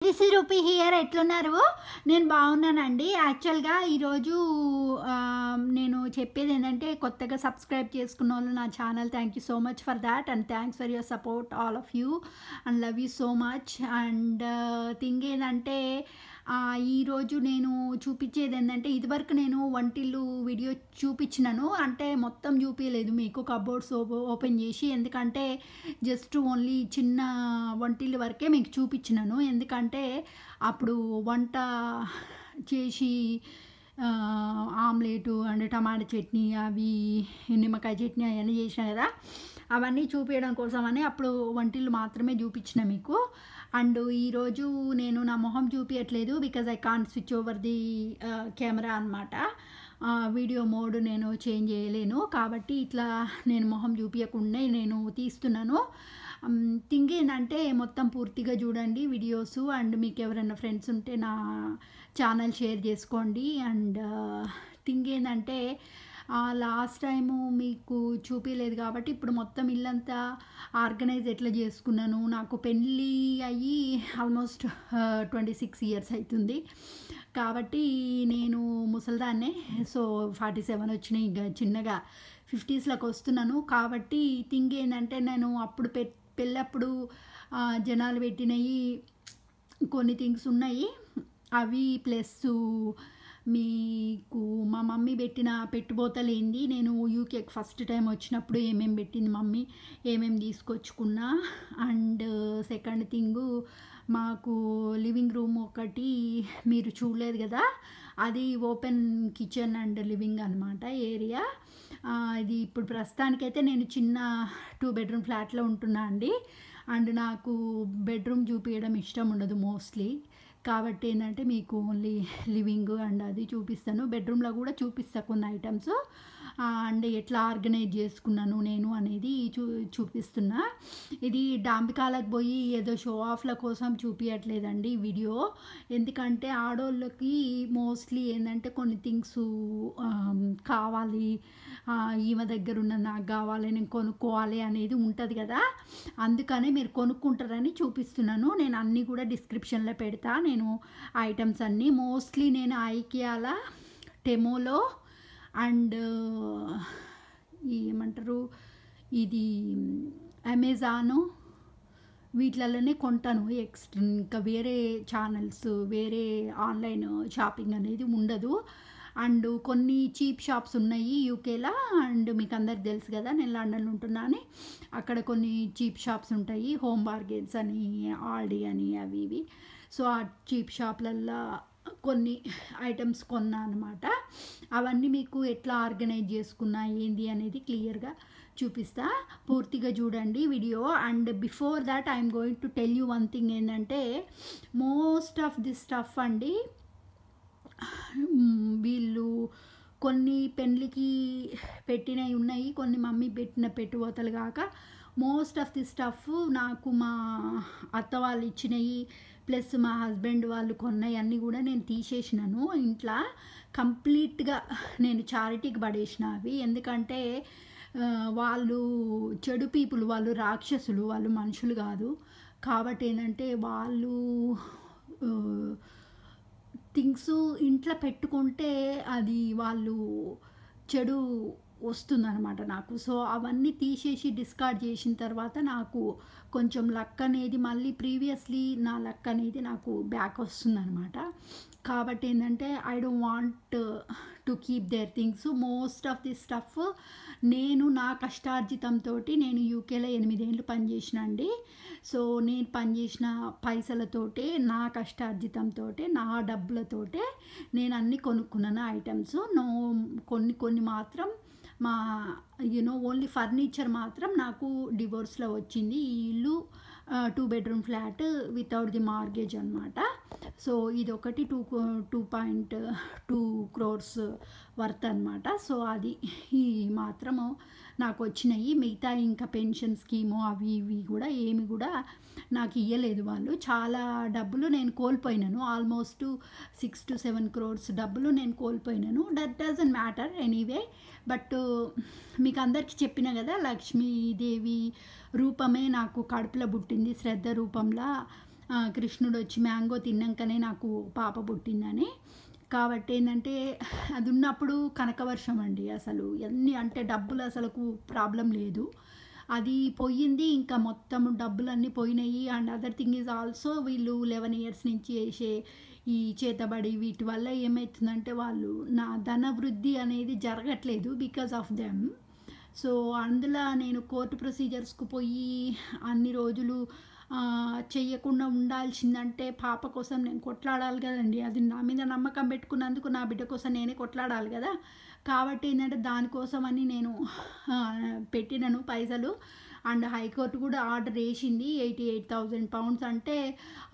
This is rupee here. ఎట్లున్నారు? నేను బాగున్నానండి. యాక్చువల్గా ఈరోజు నేను చెప్పేది ఏంటంటే, కొత్తగా సబ్స్క్రైబ్ చేసుకున్న వాళ్ళు నా channel, thank you so much for that and thanks for your support all of you and love you so much. And thing ఏంటంటే, ఈరోజు నేను చూపించేది ఏంటంటే, ఇదివరకు నేను వంటిల్లు వీడియో చూపించినాను, అంటే మొత్తం చూపించలేదు మీకు కబోర్డ్స్ ఓపెన్ చేసి, ఎందుకంటే జస్ట్ ఓన్లీ చిన్న వంటిల్లు వరకే మీకు చూపించినాను. ఎందుకంటే అప్పుడు వంట చేసి ఆమ్లెటు అండ్ టమాటా చట్నీ, అవి నిమ్మకాయ చట్నీ అవన్నీ చేసిన కదా, అవన్నీ చూపించడం కోసమని అప్పుడు వంటిల్లు మాత్రమే చూపించిన మీకు. అండ్ ఈరోజు నేను నా మొహం చూపించట్లేదు, because I can't switch over the camera అనమాట. వీడియో మోడ్ నేను చేంజ్ చేయలేను, కాబట్టి ఇట్లా నేను మొహం చూపించకుండా నేను తీస్తున్నాను. థింగ్ ఏంటంటే, మొత్తం పూర్తిగా చూడండి వీడియోస్, అండ్ మీకు ఎవరైనా ఫ్రెండ్స్ ఉంటే నా ఛానల్ షేర్ చేసుకోండి. అండ్ థింగ్ ఏంటంటే, లాస్ట్ టైము మీకు చూపించలేదు కాబట్టి ఇప్పుడు మొత్తం ఇల్లంతా ఆర్గనైజ్ ఎట్లా చేసుకున్నాను. నాకు పెళ్ళి అయ్యి ఆల్మోస్ట్ 26 ఇయర్స్ అవుతుంది, కాబట్టి నేను ముసలిదాన్నే. సో 47 వచ్చినాయి, ఇంకా చిన్నగా 50స్లోకి వస్తున్నాను. కాబట్టి థింగ్ ఏంటంటే, నేను అప్పుడు పెళ్ళప్పుడు జనాలు పెట్టినవి కొన్ని థింగ్స్ ఉన్నాయి, అవి ప్లస్ మీకు మా మమ్మీ పెట్టిన పెట్టుబోతలు ఏంది, నేను యూకేకి ఫస్ట్ టైం వచ్చినప్పుడు ఏమేమి పెట్టింది మమ్మీ, ఏమేమి తీసుకొచ్చుకున్నా. అండ్ సెకండ్ థింగు, మాకు లివింగ్ రూమ్ ఒకటి మీరు చూడలేదు కదా, అది ఓపెన్ కిచెన్ అండ్ లివింగ్ అనమాట ఏరియా. ఇది ఇప్పుడు ప్రస్తుతానికైతే నేను చిన్న 2 బెడ్రూమ్ ఫ్లాట్లో ఉంటున్నా అండి. అండ్ నాకు బెడ్రూమ్ చూపించడం ఇష్టం ఉండదు మోస్ట్లీ, కాబట్టి ఏంటంటే మీకు ఓన్లీ లివింగ్ అండ్ అది చూపిస్తాను. బెడ్రూమ్లో కూడా చూపిస్తాను కొన్ని ఐటమ్స్, అండ్ ఎట్లా ఆర్గనైజ్ చేసుకున్నాను నేను అనేది చూపిస్తున్నా. ఇది డాంబికాలకు పోయి ఏదో షో ఆఫ్ల కోసం చూపించట్లేదండి వీడియో, ఎందుకంటే ఆడోళ్ళకి మోస్ట్లీ ఏంటంటే కొన్ని థింగ్స్ కావాలి, ఈమె దగ్గర ఉన్న నాకు కావాలి, నేను కొనుక్కోవాలి అనేది ఉంటుంది కదా, అందుకనే మీరు కొనుక్కుంటారని చూపిస్తున్నాను. నేను అన్నీ కూడా డిస్క్రిప్షన్లో పెడతా, నేను ఐటమ్స్ అన్నీ మోస్ట్లీ నేను ఐకియాల, టెమోలో అండ్ ఏమంటారు ఇది అమెజాను, వీటిలలోనే కొంటాను. ఇంకా వేరే ఛానల్స్, వేరే ఆన్లైన్ షాపింగ్ అనేది ఉండదు. అండ్ కొన్ని చీప్ షాప్స్ ఉన్నాయి యూకేలో, అండ్ మీకు అందరికి తెలుసు కదా నేను లండన్లో ఉంటున్నా అని, అక్కడ కొన్ని చీప్ షాప్స్ ఉంటాయి, హోమ్ బార్గెన్స్ అని, ఆల్డీ అని, అవి ఇవి. సో ఆ చీప్ షాప్లల్లో కొన్ని ఐటమ్స్ కొన్నా అనమాట. అవన్నీ మీకు ఎట్లా ఆర్గనైజ్ చేసుకున్నా ఏంది అనేది క్లియర్గా చూపిస్తా, పూర్తిగా చూడండి video. And before that I'm going to tell you one thing ఏంటంటే, మోస్ట్ ఆఫ్ దిస్ స్టఫ్ అండి, వీళ్ళు కొన్ని పెళ్ళికి పెట్టినవి ఉన్నాయి, కొన్ని మమ్మీ పెట్టిన పెట్టుబోతలు కాక మోస్ట్ ఆఫ్ ది స్టఫ్ నాకు మా అత్త వాళ్ళు ఇచ్చినవి, ప్లస్ మా హస్బెండ్ వాళ్ళు కొన్నవి అన్నీ కూడా నేను తీసేసినాను ఇంట్లో కంప్లీట్గా. నేను చారిటీకి పడేసిన అవి, ఎందుకంటే వాళ్ళు చెడు పీపుల్, వాళ్ళు రాక్షసులు, వాళ్ళు మనుషులు కాదు. కాబట్టి ఏంటంటే వాళ్ళు థింగ్స్ ఇంట్లో పెట్టుకుంటే అది వాళ్ళు చెడు వస్తుందన్నమాట నాకు. సో అవన్నీ తీసేసి డిస్కార్డ్ చేసిన తర్వాత నాకు కొంచెం లక్ అనేది మళ్ళీ ప్రీవియస్లీ నా లక్ అనేది నాకు బ్యాక్ వస్తుందన్నమాట. కాబట్టి ఏంటంటే I don't want to keep there things. Most of the stuff నేను నా కష్టార్జితంతో, నేను యూకేలో 8 ఏళ్ళు పనిచేసిన అండి. సో నేను పనిచేసిన పైసలతోటే, నా కష్టార్జితంతో, నా డబ్బులతోటే నేను అన్నీ కొనుక్కున్నాను ఐటమ్స్. కొన్ని మాత్రం మా ఓన్లీ ఫర్నిచర్ మాత్రం నాకు డివోర్స్లో వచ్చింది. ఈ ఇల్లు 2 bedroom flat without the mortgage అనమాట. సో ఇది ఒకటి 2.2 crores వర్త్ అనమాట. సో అది ఈ మాత్రము నాకు వచ్చినాయి. మిగతా ఇంకా పెన్షన్ స్కీము అవి ఇవి కూడా ఏమి కూడా నాకు ఇవ్వలేదు వాళ్ళు. చాలా డబ్బులు నేను కోల్పోయినాను, ఆల్మోస్ట్ 6 to 7 crores డబ్బులు నేను కోల్పోయినాను. That doesn't matter anyway. But మీకు అందరికీ చెప్పిన కదా, లక్ష్మీదేవి రూపమే నాకు కడుపులో పుట్టింది, శ్రద్ధ రూపంలో కృష్ణుడు వచ్చి మ్యాంగో తిన్నాకనే నాకు పాప పుట్టిందని. కాబట్టి ఏంటంటే అది ఉన్నప్పుడు కనకవర్షం అండి. అసలు ఎన్ని అంటే డబ్బులు అసలుకు ప్రాబ్లం లేదు. అది పోయింది, ఇంకా మొత్తం డబ్బులన్నీ పోయినాయి. And other thing is also వీళ్ళు 11 ఇయర్స్ నుంచి చేసే ఈ చేతబడి వీటి వల్ల ఏమవుతుందంటే వాళ్ళు నా ధన వృద్ధి అనేది జరగట్లేదు బికాజ్ ఆఫ్ దెమ్. సో అందులో నేను కోర్టు ప్రొసీజర్స్కి పోయి అన్ని రోజులు చెయ్యకుండా ఉండాల్సిందంటే పాప కోసం నేను కొట్లాడాలి కదండి. అది నా మీద నమ్మకం పెట్టుకున్నందుకు నా బిడ్డ కోసం నేనే కొట్లాడాలి కదా. కాబట్టి ఏంటంటే దానికోసమని నేను పెట్టినను పైసలు. అండ్ హైకోర్టు కూడా ఆర్డర్ వేసింది 88,000 పౌండ్స్, అంటే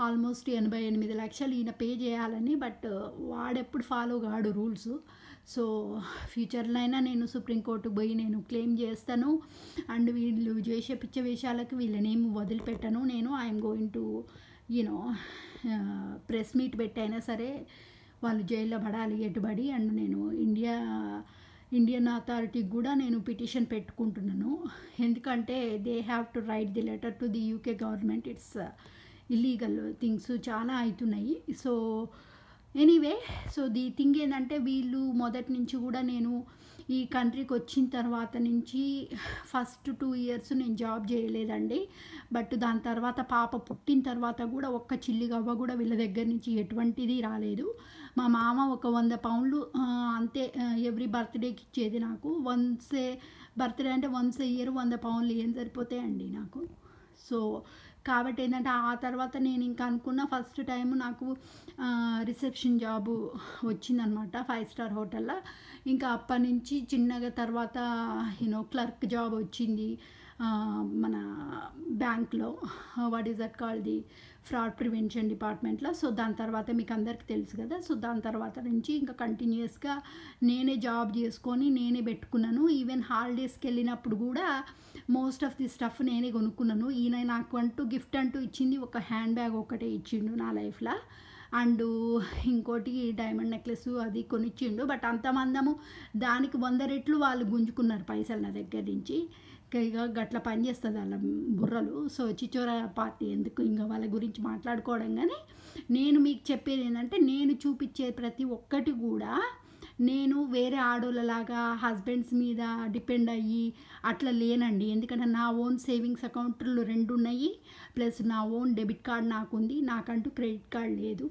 ఆల్మోస్ట్ 88 లక్షలు ఈయన పే చేయాలని. బట్ వాడెప్పుడు ఫాలో కాడు రూల్స్. సో ఫ్యూచర్లో అయినా నేను సుప్రీంకోర్టుకు పోయి నేను క్లెయిమ్ చేస్తాను. అండ్ వీళ్ళు చేసే పిచ్చ వేషాలకు వీళ్ళనేమి వదిలిపెట్టను నేను. I'm going to you know press meet పెట్టైనా సరే వాళ్ళు జైల్లో పడాలి ఎటుబడి. అండ్ నేను ఇండియన్ అథారిటీకి కూడా నేను పిటిషన్ పెట్టుకుంటున్నాను. ఎందుకంటే they have to right the letter to the UK government. It's illegal things చాలా అవుతున్నాయి. So anyway, so the thing ఏంటంటే వీళ్ళు మొదటి నుంచి కూడా నేను ఈ కంట్రీకి వచ్చిన తర్వాత నుంచి ఫస్ట్ 2 ఇయర్స్ నేను జాబ్ చేయలేదండి. బట్ దాని తర్వాత పాప పుట్టిన తర్వాత కూడా ఒక్క చిల్లి గవ్వ కూడా వీళ్ళ దగ్గర నుంచి ఎటువంటిది రాలేదు. మా మామ ఒక 100 పౌండ్లు అంతే ఎవ్రీ బర్త్డేకి ఇచ్చేది నాకు. బర్త్డే అంటే వన్స్ ఇయర్ 100 పౌండ్లు ఏం సరిపోతాయండి నాకు. సో కాబట్టి ఏంటంటే ఆ తర్వాత నేను ఇంకా అనుకున్న ఫస్ట్ టైం నాకు రిసెప్షన్ జాబు వచ్చిందనమాట 5 స్టార్ హోటల్లో. ఇంకా అప్పటి నుంచి చిన్నగా తర్వాత క్లర్క్ జాబ్ వచ్చింది మన బ్యాంక్లో, what is that called, the fraud prevention డిపార్ట్మెంట్లో. సో దాని తర్వాత మీకు అందరికీ తెలుసు కదా. సో దాని తర్వాత నుంచి ఇంకా కంటిన్యూస్గా నేనే జాబ్ చేసుకొని నేనే పెట్టుకున్నాను. ఈవెన్ హాలిడేస్కి వెళ్ళినప్పుడు కూడా మోస్ట్ ఆఫ్ ది స్టఫ్ నేనే కొనుక్కున్నాను. ఈయన నాకు అంటూ గిఫ్ట్ అంటూ ఇచ్చింది ఒక హ్యాండ్ బ్యాగ్ ఒకటే ఇచ్చిండు నా లైఫ్లో. అండ్ ఇంకోటి డైమండ్ నెక్లెస్ అది కొనిచ్చిండు. బట్ అంతమందము దానికి 100 రెట్లు వాళ్ళు గుంజుకున్నారు పైసలు నా దగ్గర నుంచి. ఇక గట్ల పనిచేస్తుంది వాళ్ళ బుర్రలు. సో చిచోర పార్టీ ఎందుకు ఇంకా వాళ్ళ గురించి మాట్లాడుకోవడం. కానీ నేను మీకు చెప్పేది ఏంటంటే నేను చూపించే ప్రతి ఒక్కటి కూడా నేను వేరే ఆడోళ్ళలాగా హస్బెండ్స్ మీద డిపెండ్ అయ్యి అట్లా లేనండి. ఎందుకంటే నా ఓన్ సేవింగ్స్ అకౌంట్లు 2 ఉన్నాయి, ప్లస్ నా ఓన్ డెబిట్ కార్డ్ నాకుంది. నాకంటూ క్రెడిట్ కార్డ్ లేదు.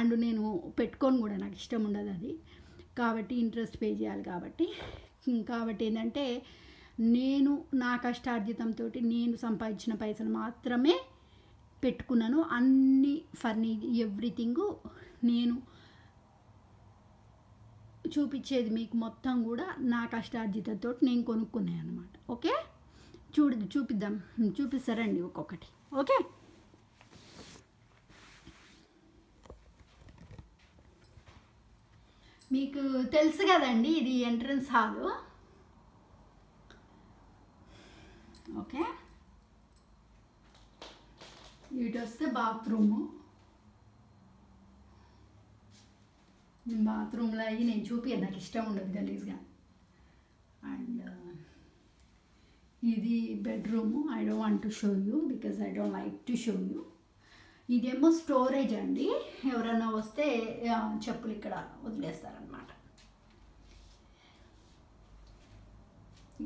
అండ్ నేను పెట్టుకొని కూడా నాకు ఇష్టం ఉండదు అది. కాబట్టి ఇంట్రెస్ట్ పే చేయాలి కాబట్టి ఏంటంటే నేను నా కష్టార్జితంతో నేను సంపాదించిన పైసలు మాత్రమే పెట్టుకున్నాను. అన్ని ఎవ్రీథింగ్ నేను చూపించేది మీకు మొత్తం కూడా నా కష్టార్జితంతో నేను కొనుక్కున్నాను అనమాట. ఓకే, చూపిస్తారండి ఒక్కొక్కటి. ఓకే, మీకు తెలుసు కదండి ఇది ఎంట్రన్స్ హాలు. ఓకే, ఇటు వస్తే బాత్రూము. బాత్రూంలో అయ్యి నేను చూపించాను, నాకు ఇష్టం ఉండదు గలీజ్గా. అండ్ ఇది bedroom. I don't want to show you because I don't like to show you. ఇదేమో స్టోరేజ్ అండి. ఎవరైనా వస్తే చెప్పులు ఇక్కడ వదిలేస్తారనమాట.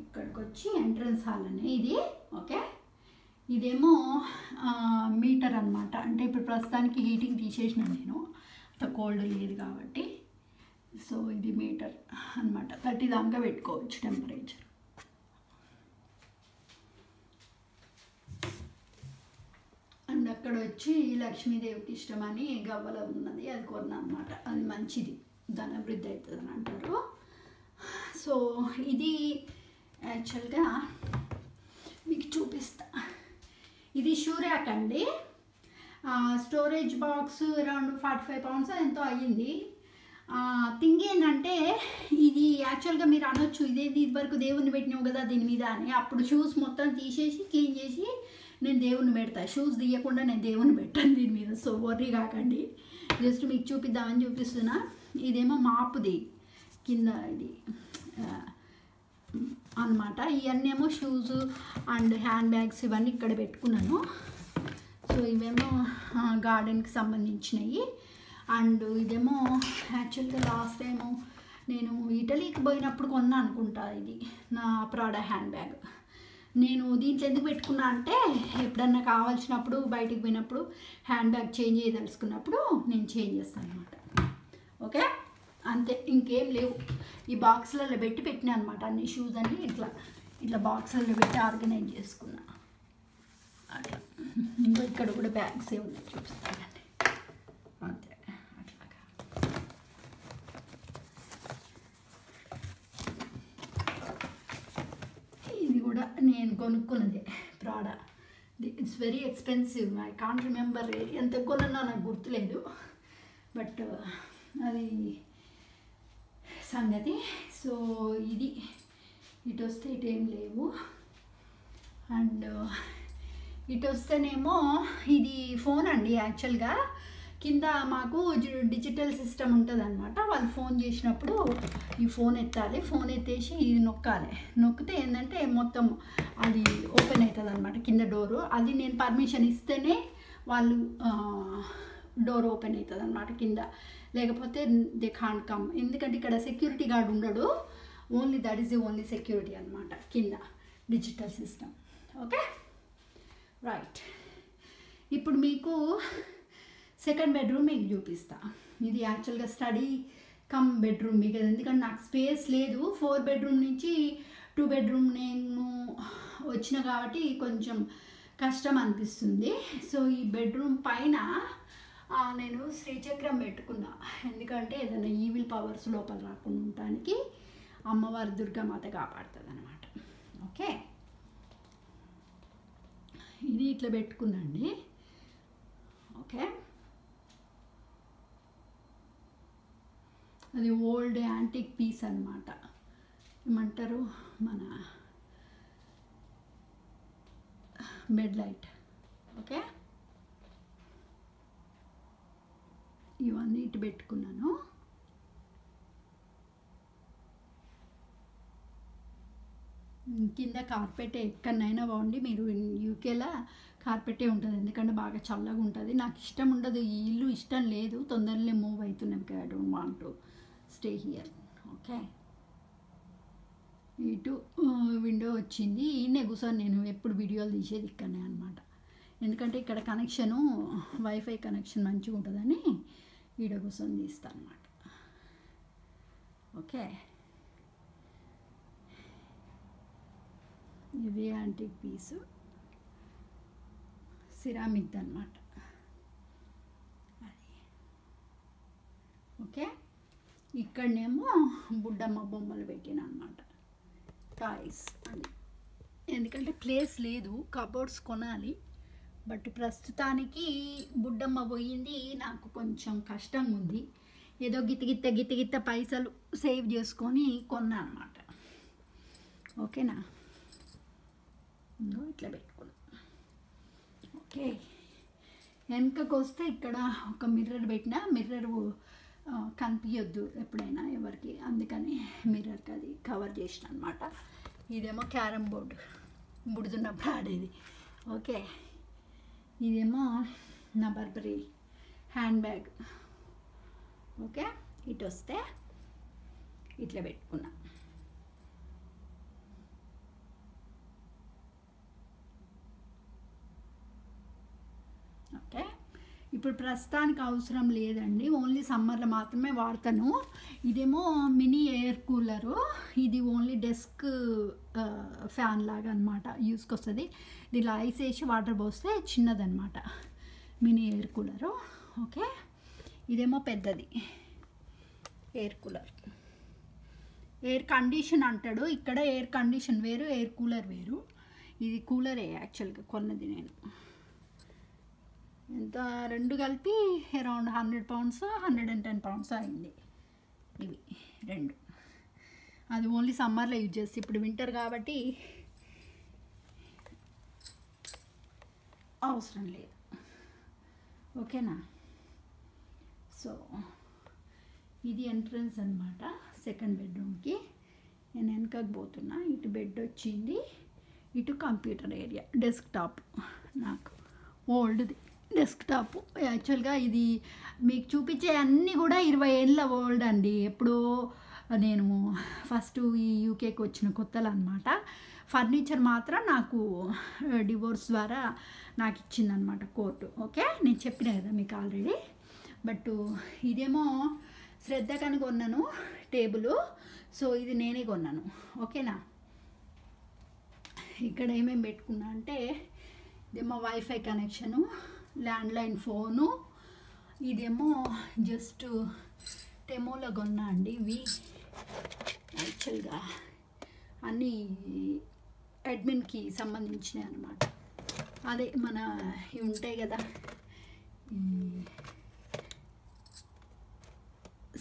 ఇక్కడికి వచ్చి ఎంట్రన్స్ హాల్ అనే ఇది. ఓకే, ఇదేమో మీటర్ అనమాట. అంటే ఇప్పుడు ప్రస్తుతానికి హీటింగ్ తీసేసిన నేను, అంత కోల్డ్ లేదు కాబట్టి. సో ఇది మీటర్ అనమాట. 30 దాకా పెట్టుకోవచ్చు టెంపరేచర్. అండ్ అక్కడ వచ్చి లక్ష్మీదేవికి ఇష్టమని గవ్వల ఉన్నది, అది కొన్నా అనమాట. అది మంచిది, ధనవృద్ధి అవుతుంది అని అంటారు. సో ఇది యాక్చువల్గా మీకు చూపిస్తా. ఇది షూర్యాక్ అండి. స్టోరేజ్ బాక్స్ అరౌండ్ 45 పౌండ్స్ ఎంతో అయ్యింది. థింగ్ ఏంటంటే ఇది యాక్చువల్గా మీరు అనొచ్చు ఇదేది ఇదివరకు దేవుణ్ణి పెట్టినావు కదా దీని మీద అని. అప్పుడు షూస్ మొత్తం తీసేసి క్లీన్ చేసి నేను దేవుణ్ణి పెడతా. షూస్ తీయకుండా నేను దేవుణ్ణి పెట్టాను దీని మీద. సో వర్రీ కాకండి, జస్ట్ మీకు చూపిద్దామని చూపిస్తున్నా. ఇదేమో మాపుది కింద ఇది అనమాట. ఇవన్నీ ఏమో షూస్ అండ్ హ్యాండ్ బ్యాగ్స్ ఇవన్నీ ఇక్కడ పెట్టుకున్నాను. సో ఇవేమో గార్డెన్కి సంబంధించినవి. అండ్ ఇదేమో యాక్చువల్గా లాస్ట్ టైము నేను ఇటలీకి పోయినప్పుడు కొన్నా అనుకుంటా. ఇది నా ప్రాడా హ్యాండ్ బ్యాగ్. నేను దీంట్లో ఎందుకు పెట్టుకున్నా అంటే ఎప్పుడన్నా కావాల్సినప్పుడు బయటికి పోయినప్పుడు హ్యాండ్ బ్యాగ్ చేంజ్ చేయదలుచుకున్నప్పుడు నేను చేంజ్ చేస్తాను అనమాట. ఓకే, అంతే, ఇంకేం లేవు. ఈ బాక్స్లలో పెట్టినా అనమాట అన్ని షూస్ అన్నీ ఇట్లా బాక్స్లలో పెట్టి ఆర్గనైజ్ చేసుకున్నా అట్లా. ఇంకా ఇక్కడ కూడా బ్యాగ్స్ ఏ ఉన్నాయి, చూపిస్తానండి. అంతే, అట్లాగా. ఇది కూడా నేను కొనుక్కున్నది Prada. It's very expensive. I can't remember ఎంత కొన్నా, నాకు గుర్తులేదు. బట్ అది సంగతి. సో ఇది ఇటు వస్తే ఇటేం లేవు. అండ్ ఇటు వస్తేనేమో ఇది ఫోన్ అండి. యాక్చువల్గా కింద మాకు డిజిటల్ సిస్టమ్ ఉంటుంది అనమాట. వాళ్ళు ఫోన్ చేసినప్పుడు ఈ ఫోన్ ఎత్తాలి, ఫోన్ ఎత్తేసి ఇది నొక్కాలి. నొక్కితే ఏంటంటే మొత్తం అది ఓపెన్ అవుతుంది అనమాట కింద డోరు. అది నేను పర్మిషన్ ఇస్తేనే వాళ్ళు డోర్ ఓపెన్ అవుతుంది అనమాట కింద, లేకపోతే దే కాంట్ కమ్. ఎందుకంటే ఇక్కడ సెక్యూరిటీ గార్డ్ ఉండడు. Only that is the only security అనమాట కింద డిజిటల్ సిస్టమ్. Okay, right. ఇప్పుడు మీకు సెకండ్ బెడ్రూమ్ మీకు చూపిస్తా. ఇది యాక్చువల్గా స్టడీ కమ్ బెడ్రూమ్ మీకు, ఎందుకంటే నాకు స్పేస్ లేదు. 4 బెడ్రూమ్ నుంచి 2 బెడ్రూమ్ నేను వచ్చిన కాబట్టి కొంచెం కష్టం అనిపిస్తుంది. సో ఈ బెడ్రూమ్ పైన నేను శ్రీచక్రం పెట్టుకున్నా. ఎందుకంటే ఏదైనా ఈవిల్ పవర్స్ లోపల రాకుండా ఉండటానికి అమ్మవారి దుర్గామాత కాపాడుతుంది అనమాట. ఓకే, ఇది ఇట్లా పెట్టుకున్నాండి. ఓకే, అది ఓల్డ్ యాంటిక్ పీస్ అనమాట. ఏమంటారు, మన బెడ్ లైట్. ఓకే, ఇవన్నీ ఇటు పెట్టుకున్నాను. కింద కార్పెట్ ఎక్కడైనా బాగుండి, మీరు యూకేలో కార్పెటే ఉంటుంది, ఎందుకంటే బాగా చల్లగా ఉంటుంది. నాకు ఇష్టం ఉండదు, ఈ ఇల్లు ఇష్టం లేదు. తొందరలో మూవ్ అవుతున్నాం, I don't want to stay here. Okay, ఇటు విండో వచ్చింది. ఈయనే కూర్చొని నేను ఎప్పుడు వీడియోలు తీసేది ఇక్కడనే అనమాట. ఎందుకంటే ఇక్కడ కనెక్షను వైఫై కనెక్షన్ మంచిగా ఉంటుందని ఈడ కూర్చొని తీస్తాను అనమాట. ఓకే, ఇది యాంటిక్ పీసు, సిరామిక్ అనమాట అది. ఓకే, ఇక్కడనేమో బుడ్డమ్మ బొమ్మలు పెట్టిన అనమాట, టాయ్స్ అని. ఎందుకంటే ప్లేస్ లేదు, కబోర్డ్స్ కొనాలి. బట్ ప్రస్తుతానికి బుడ్డమ్మ పోయింది, నాకు కొంచెం కష్టంగా ఉంది. ఏదో గిత్త పైసలు సేవ్ చేసుకొని కొన్నా అనమాట. ఓకేనా, ఇట్లా పెట్టుకున్నా. ఓకే, వెనకకు వస్తే ఇక్కడ ఒక మిర్రర్ పెట్టిన. మిర్రర్ కనిపించొద్దు ఎప్పుడైనా ఎవరికి, అందుకని మిర్రర్కి అది కవర్ చేసిన అనమాట. ఇదేమో క్యారమ్ బోర్డు, బుడుతున్నప్పుడు ఆడేది. ఓకే, ఇదేమో నా బర్బరీ హ్యాండ్ బ్యాగ్. ఓకే, ఇటు వస్తే ఇట్లా పెట్టుకున్నా. ఓకే, ఇప్పుడు ప్రస్తుతానికి అవసరం లేదండి, ఓన్లీ సమ్మర్లో మాత్రమే వాడతాను. ఇదేమో మినీ ఎయిర్ కూలరు. ఇది ఓన్లీ డెస్క్ ఫ్యాన్ లాగా అనమాట, యూస్కి వస్తుంది. దీనిలో ఐస్ వేసి వాటర్ పోస్తే చిన్నదనమాట మినీ ఎయిర్ కూలరు. ఓకే, ఇదేమో పెద్దది ఎయిర్ కూలర్. ఎయిర్ కండిషన్ అంటాడు ఇక్కడ. ఎయిర్ కండిషన్ వేరు, ఎయిర్ కూలర్ వేరు. ఇది కూలరే యాక్చువల్గా కొన్నది నేను. ఎంత రెండు కలిపి అరౌండ్ 100 pounds 110 pounds అయింది ఇవి రెండు. అది ఓన్లీ సమ్మర్లో యూజ్ చేస్తే, ఇప్పుడు వింటర్ కాబట్టి అవసరం లేదు. ఓకేనా, సో ఇది ఎంట్రన్స్ అనమాట సెకండ్ బెడ్రూమ్కి. నేను వెనకకి పోతున్నా. ఇటు బెడ్ వచ్చింది, ఇటు కంప్యూటర్ ఏరియా, డెస్క్టాప్ నాకు ఓల్డ్ది డెస్క్టాప్. యాక్చువల్గా ఇది మీకు చూపించే అన్నీ కూడా 20 ఏళ్ళ ఓల్డ్ అండి. ఎప్పుడో నేను ఫస్ట్ ఈ యూకేకి వచ్చిన కొత్తలో అనమాట. ఫర్నిచర్ మాత్రం నాకు డివోర్స్ ద్వారా నాకు ఇచ్చిందనమాట కోర్టు. ఓకే, నేను చెప్పిన కదా మీకు ఆల్రెడీ. బట్ ఇదేమో శ్రద్ధకని కొన్నాను టేబుల్. సో ఇది నేనే కొన్నాను. ఓకేనా. ఇక్కడ ఏమేమి పెట్టుకున్నా అంటే ఇదేమో వైఫై కనెక్షను, ల్యాండ్లైన్ ఫోను, ఇదేమో జస్ట్ టెమోలో కొన్నా అండి. ఇవి యాక్చువల్గా అన్నీ అడ్మిన్కి సంబంధించినవి అనమాట. అదే మన ఇవి ఉంటాయి కదా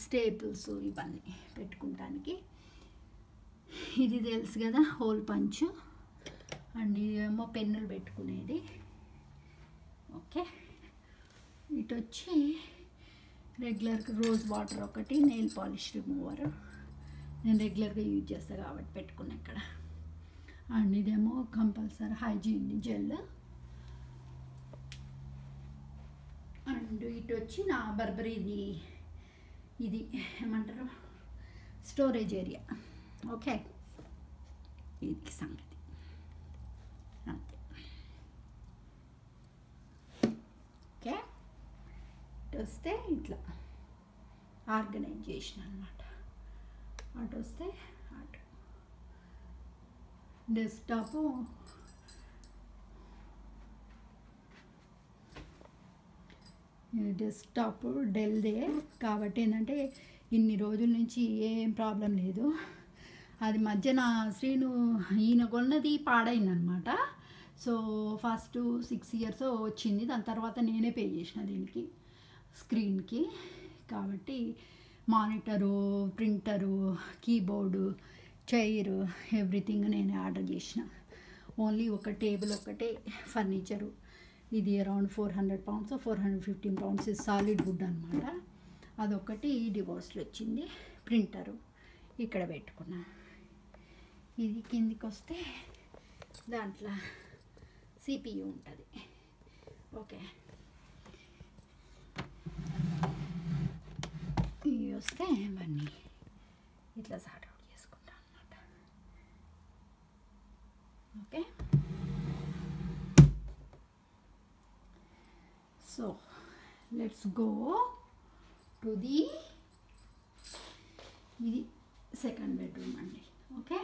స్టేపుల్స్, ఇవన్నీ పెట్టుకుంటానికి. ఇది తెలుసు కదా హోల్ పంచు. అండ్ ఇదేమో పెన్నులు పెట్టుకునేది. ఓకే, ఇటు వచ్చి రెగ్యులర్గా రోజ్ వాటర్ ఒకటి, నెయిల్ పాలిష్ రిమూవర్ నేను రెగ్యులర్గా యూజ్ చేస్తాను కాబట్టి పెట్టుకున్నా ఇక్కడ. అండ్ ఇదేమో కంపల్సరీ హైజీన్ జెల్. అండ్ ఇటు వచ్చి నా బర్బరీది ఇది ఏమంటారు స్టోరేజ్ ఏరియా. ఓకే, ఇది సంగతి అంతే. ఓకే, ఇటు వస్తే ఇట్లా ఆర్గనైజ్ చేసిన అనమాట. అటు వస్తే అటు డెస్క్టాప్ డెల్దే కాబట్టి ఏంటంటే ఇన్ని రోజుల నుంచి ఏం ప్రాబ్లం లేదు. అది మధ్యన శ్రీను ఈయన కొన్నది పాడైందనమాట. సో ఫస్ట్ 6 years వచ్చింది. దాని తర్వాత నేనే పే చేసిన దీనికి స్క్రీన్కి. కాబట్టి monitor, printer, keyboard, chair, everything నేనే ఆర్డర్ చేసిన. ఓన్లీ ఒక టేబుల్ ఒకటే ఫర్నిచరు. ఇది అరౌండ్ £400 £415 సాలిడ్ వుడ్ అనమాట. అదొకటి డివోర్స్లో వచ్చింది. ప్రింటరు ఇక్కడ పెట్టుకున్నా. ఇది కిందికి వస్తే దాంట్లో CPU ఉంటుంది. ఓకే, ఇవి వస్తే ఇవన్నీ ఇట్లా సార్ట్ అవుట్ చేసుకుంటాను అనమాట. Okay, so let's go to the ఇది సెకండ్ బెడ్రూమ్ అండి. ఓకే,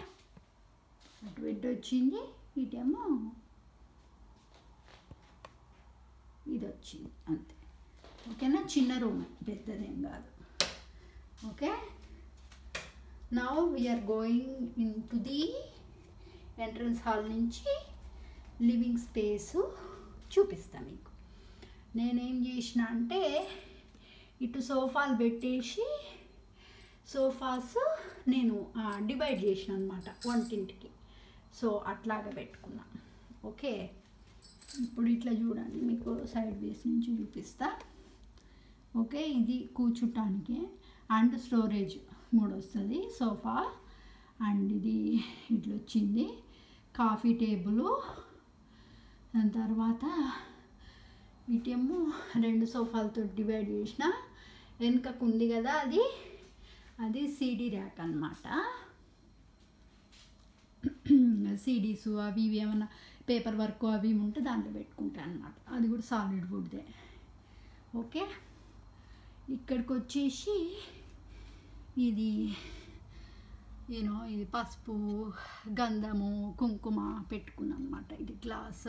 అటు బెడ్ వచ్చింది, ఇటేమో ఇది వచ్చింది అంతే. ఓకేనా, చిన్న రూమ్, పెద్దదేం కాదు. Okay, now we are going in to the entrance hall నుంచి లివింగ్ స్పేసు చూపిస్తాను మీకు. నేనేం చేసిన అంటే ఇటు సోఫాలు పెట్టేసి సోఫాస్ నేను డివైడ్ చేసిన అనమాట వంటింటికి. సో అట్లాగా పెట్టుకున్నా. ఓకే, ఇప్పుడు ఇట్లా చూడండి, మీకు సైడ్ వేస్ నుంచి చూపిస్తా. ఓకే, ఇది కూర్చుంటానికి అండ్ స్టోరేజ్ 3 వస్తుంది సోఫా. అండ్ ఇది ఇట్లా వచ్చింది కాఫీ టేబుల్. దాని తర్వాత ఇటేమో 2 సోఫాలతో డివైడ్ చేసిన. వెనుకకు ఉంది కదా అది CD ర్యాక్ అనమాట. CDs అవి ఇవి ఏమన్నా పేపర్ వర్క్ అవి ఉంటే దాంట్లో పెట్టుకుంటాను అనమాట. అది కూడా సాలిడ్ వుడ్దే. ఓకే, ఇక్కడికి వచ్చేసి ఇది ఇది పసుపు, గంధము, కుంకుమ పెట్టుకున్నాను అనమాట. ఇది గ్లాస్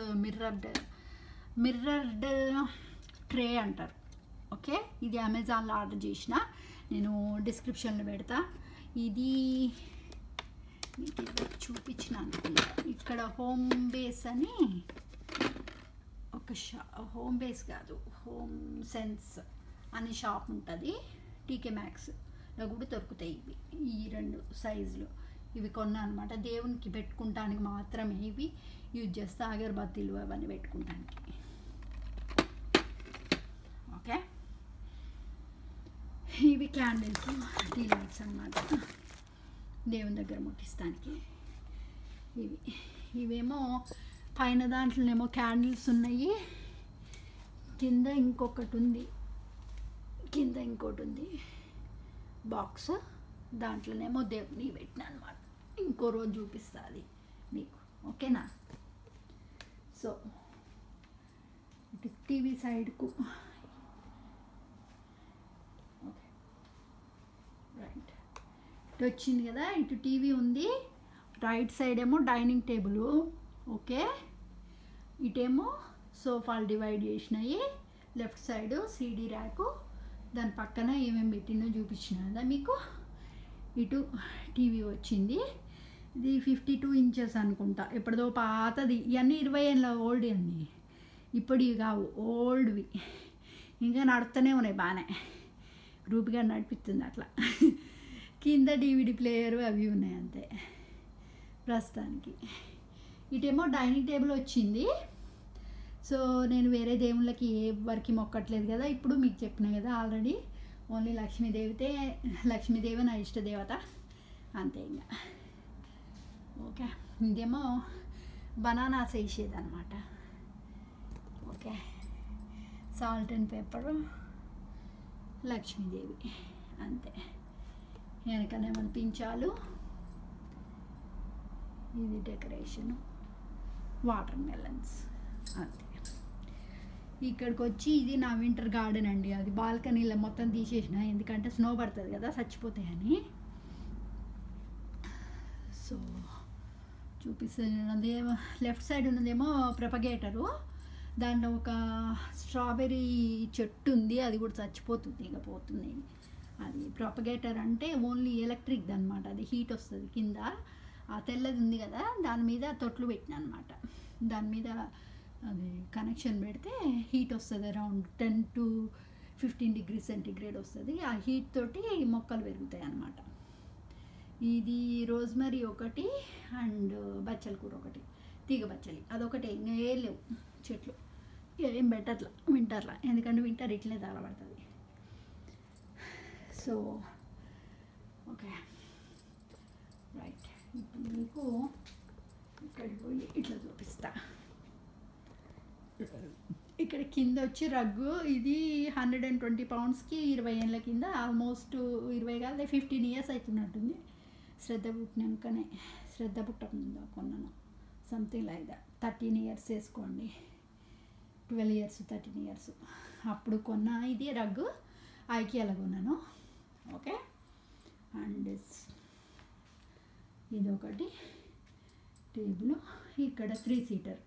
మిర్రర్డ్ ట్రే అంటారు. ఓకే, ఇది అమెజాన్లో ఆర్డర్ చేసిన. నేను డిస్క్రిప్షన్లో పెడతా. ఇది చూపించిన అనుకున్నా. ఇక్కడ హోమ్ బేస్ అని ఒక హోమ్ బేస్ కాదు, హోమ్ సెన్స్ అనే షాప్ ఉంటుంది. TK Maxxలో కూడా దొరుకుతాయి ఇవి. ఈ 2 సైజులు ఇవి కొన్నా అనమాట. దేవునికి పెట్టుకుంటానికి మాత్రమే ఇవి యూజ్ చేస్తా. అగరబత్తీలు అవన్నీ పెట్టుకుంటానికి. ఓకే, ఇవి క్యాండిల్స్, టీ లైట్స్ అన్నమాట, దేవుని దగ్గర ముట్టిస్తానికి. ఇవేమో పైన దాంట్లోనేమో క్యాండిల్స్ ఉన్నాయి. కింద ఇంకొకటి ఉంది, కింద ఇంకోటి ఉంది బాక్స్, దాంట్లోనేమో దేవుని పెట్టినా అనమాట. ఇంకో రోజు చూపిస్తుంది మీకు, ఓకేనా. సో ఇటు టీవీ సైడ్కు, ఓకే రైట్, ఇటు వచ్చింది కదా, ఇటు టీవీ ఉంది, రైట్ సైడ్ ఏమో డైనింగ్ టేబుల్, ఓకే. ఇటేమో సోఫాలు డివైడ్ చేసినాయి, లెఫ్ట్ సైడ్ సీడీ ర్యాకు, దాని పక్కన ఏమేమి పెట్టినో చూపించిన కదా మీకు. ఇటు టీవీ వచ్చింది, ఇది 52 ఇంచెస్ అనుకుంటా, ఎప్పటిదో పాతది, ఇవన్నీ 20 ఏళ్ళ ఓల్డ్ అన్నీ, ఇప్పటివి కావు, ఓల్డ్వి, ఇంకా నడుస్తూనే ఉన్నాయి బాగానే, రూపిగా నడిపిస్తుంది అట్లా. కింద డివిడి ప్లేయరు అవి ఉన్నాయి అంతే ప్రస్తుతానికి. ఇటేమో డైనింగ్ టేబుల్ వచ్చింది. సో నేను వేరే దేవుళ్ళకి ఏ వరకు మొక్కట్లేదు కదా, ఇప్పుడు మీకు చెప్పిన కదా ఆల్రెడీ, ఓన్లీ లక్ష్మీదేవి నా ఇష్టదేవత అంతే ఇంకా, ఓకే. ఇదేమో బనానాస్ వేసేది అనమాట, okay. Salt and pepper, Lakshmidevi అంతే. వెనకనేమో పించాలు, ఇది డెకరేషను, వాటర్ మెలన్స్ అంతే. ఇక్కడికి వచ్చి ఇది నా వింటర్ గార్డెన్ అండి, అది బాల్కనీలో మొత్తం తీసేసిన, ఎందుకంటే స్నో పడుతుంది కదా చచ్చిపోతాయని. సో చూపిస్తుంది, లెఫ్ట్ సైడ్ ఉన్నదేమో ప్రొపగేటరు, దాంట్లో ఒక స్ట్రాబెర్రీ చెట్టు ఉంది, అది కూడా చచ్చిపోతుంది, ఇక పోతుంది. అది ప్రొపగేటర్ అంటే ఓన్లీ ఎలక్ట్రిక్ అనమాట, అది హీట్ వస్తుంది కింద. ఆ తెల్లది ఉంది కదా, దాని మీద తొట్లు పెట్టిన అనమాట, దాని మీద అది కనెక్షన్ పెడితే హీట్ వస్తుంది, అరౌండ్ 10 to 15 degrees సెంటిగ్రేడ్ వస్తుంది. ఆ హీట్ తోటి మొక్కలు పెరుగుతాయి అన్నమాట. ఇది రోజ్మరీ ఒకటి అండ్ బచ్చల కూర ఒకటి, తీగ బచ్చలి అదొకటి, ఇంకా ఏం లేవు చెట్లు, ఏం బెటర్లా వింటర్లా, ఎందుకంటే వింటర్ ఇట్లనే తగలబడుతుంది. సో ఓకే రైట్, ఇప్పుడు మీకు ఇక్కడికి పోయి ఇట్లా చూపిస్తా. ఇక్కడ కింద వచ్చి రగ్గు, ఇది 120 poundsకి 20 ఏళ్ళ కింద, ఆల్మోస్ట్ 20 కాదు 15 years అవుతున్నట్టుంది. శ్రద్ధ పుట్టకుండా కొన్నాను, సంథింగ్ లైక్ దట్. 13 years వేసుకోండి, 12 years 13 years అప్పుడు కొన్న ఇది రగ్గు, ఐకియాలో కొన్నాను, ఓకే. అండ్ ఇదొకటి టేబుల్, ఇక్కడ 3-seater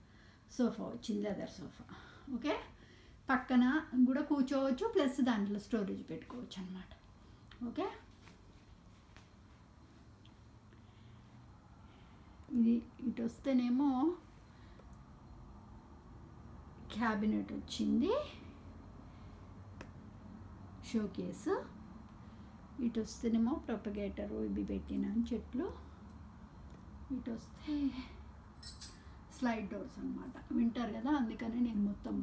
సోఫా వచ్చింది, లెదర్ సోఫా, ఓకే. పక్కన కూడా కూర్చోవచ్చు, ప్లస్ దాంట్లో స్టోరేజ్ పెట్టుకోవచ్చు అన్నమాట, ఓకే. ఇది ఇటు వస్తేనేమో క్యాబినెట్ వచ్చింది, షోకేసు, ఇటు వస్తేనేమో ప్రొపగేటరు ఇవి పెట్టినాను చెట్లు, ఇటు వస్తే స్లైడ్ డోర్స్ అనమాట, వింటర్ కదా అందుకని నేను మొత్తం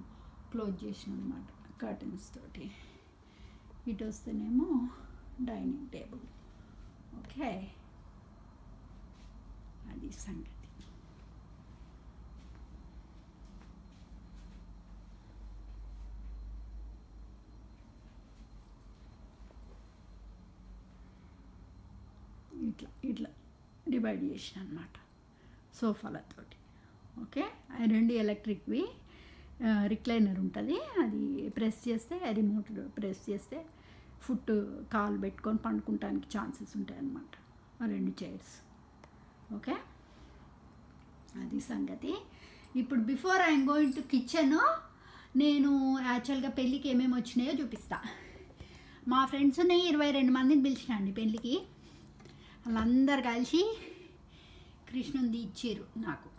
క్లోజ్ చేసిన అనమాట కర్టన్స్ తోటి. ఇటు వస్తేనేమో డైనింగ్ టేబుల్, ఓకే. అది సంగతి. ఇట్లా ఇట్లా డివైడ్ చేసిన అనమాట సోఫాలతోటి, ఓకే. అవి 2 ఎలక్ట్రిక్వి, రిక్లైనర్ ఉంటుంది, అది ప్రెస్ చేస్తే రిమోట్ ప్రెస్ చేస్తే ఫుట్ కాలు పెట్టుకొని పండుకుంటానికి ఛాన్సెస్ ఉంటాయి అన్నమాట, 2 చైర్స్, ఓకే. అది సంగతి. ఇప్పుడు before I'm going to kitchen, నేను యాక్చువల్గా పెళ్ళికి ఏమేమి వచ్చినాయో చూపిస్తా. మా ఫ్రెండ్స్ని 22 మందిని పిలిచిన అండి పెళ్ళికి, వాళ్ళందరూ కలిసి కృష్ణుంది ఇచ్చారు నాకు,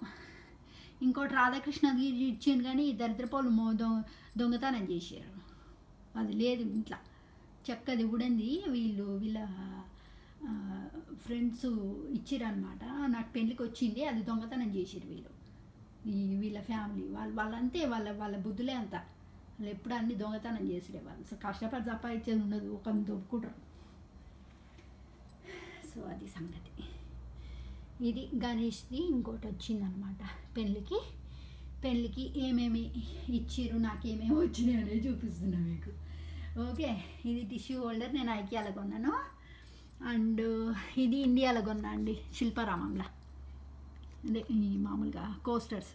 ఇంకోటి రాధాకృష్ణది ఇచ్చాను, కానీ దరిద్రపోలు దొంగతనం చేశారు, అది లేదు ఇంట్లో, చక్కది ఉడంది, వీళ్ళ ఫ్రెండ్స్ ఇచ్చిరనమాట, నాకు పెళ్ళికి వచ్చింది, అది దొంగతనం చేసారు వీళ్ళ ఫ్యామిలీ వాళ్ళంతే, వాళ్ళ బుద్ధులే అంతా, వాళ్ళు ఎప్పుడు అన్ని దొంగతనం చేసిరే, వాళ్ళు కష్టపడి సంపాదించేది ఉండదు, ఒక దొబ్బుకుంటారు. సో అది సంగతి. ఇది గణేష్ది ఇంకోటి వచ్చిందనమాట పెళ్ళికి, పెళ్ళికి ఏమేమి ఇచ్చిర్రు, నాకేమేమి వచ్చినాయి అనేది చూపిస్తున్నా మీకు. ఓకే, ఇది టిష్యూ హోల్డర్ నేను ఐకియాలో కొన్నాను. అండ్ ఇది ఇండియాలో కొన్నా అండి, శిల్పారామంలో. అదే ఈ మామూలుగా కోస్టర్స్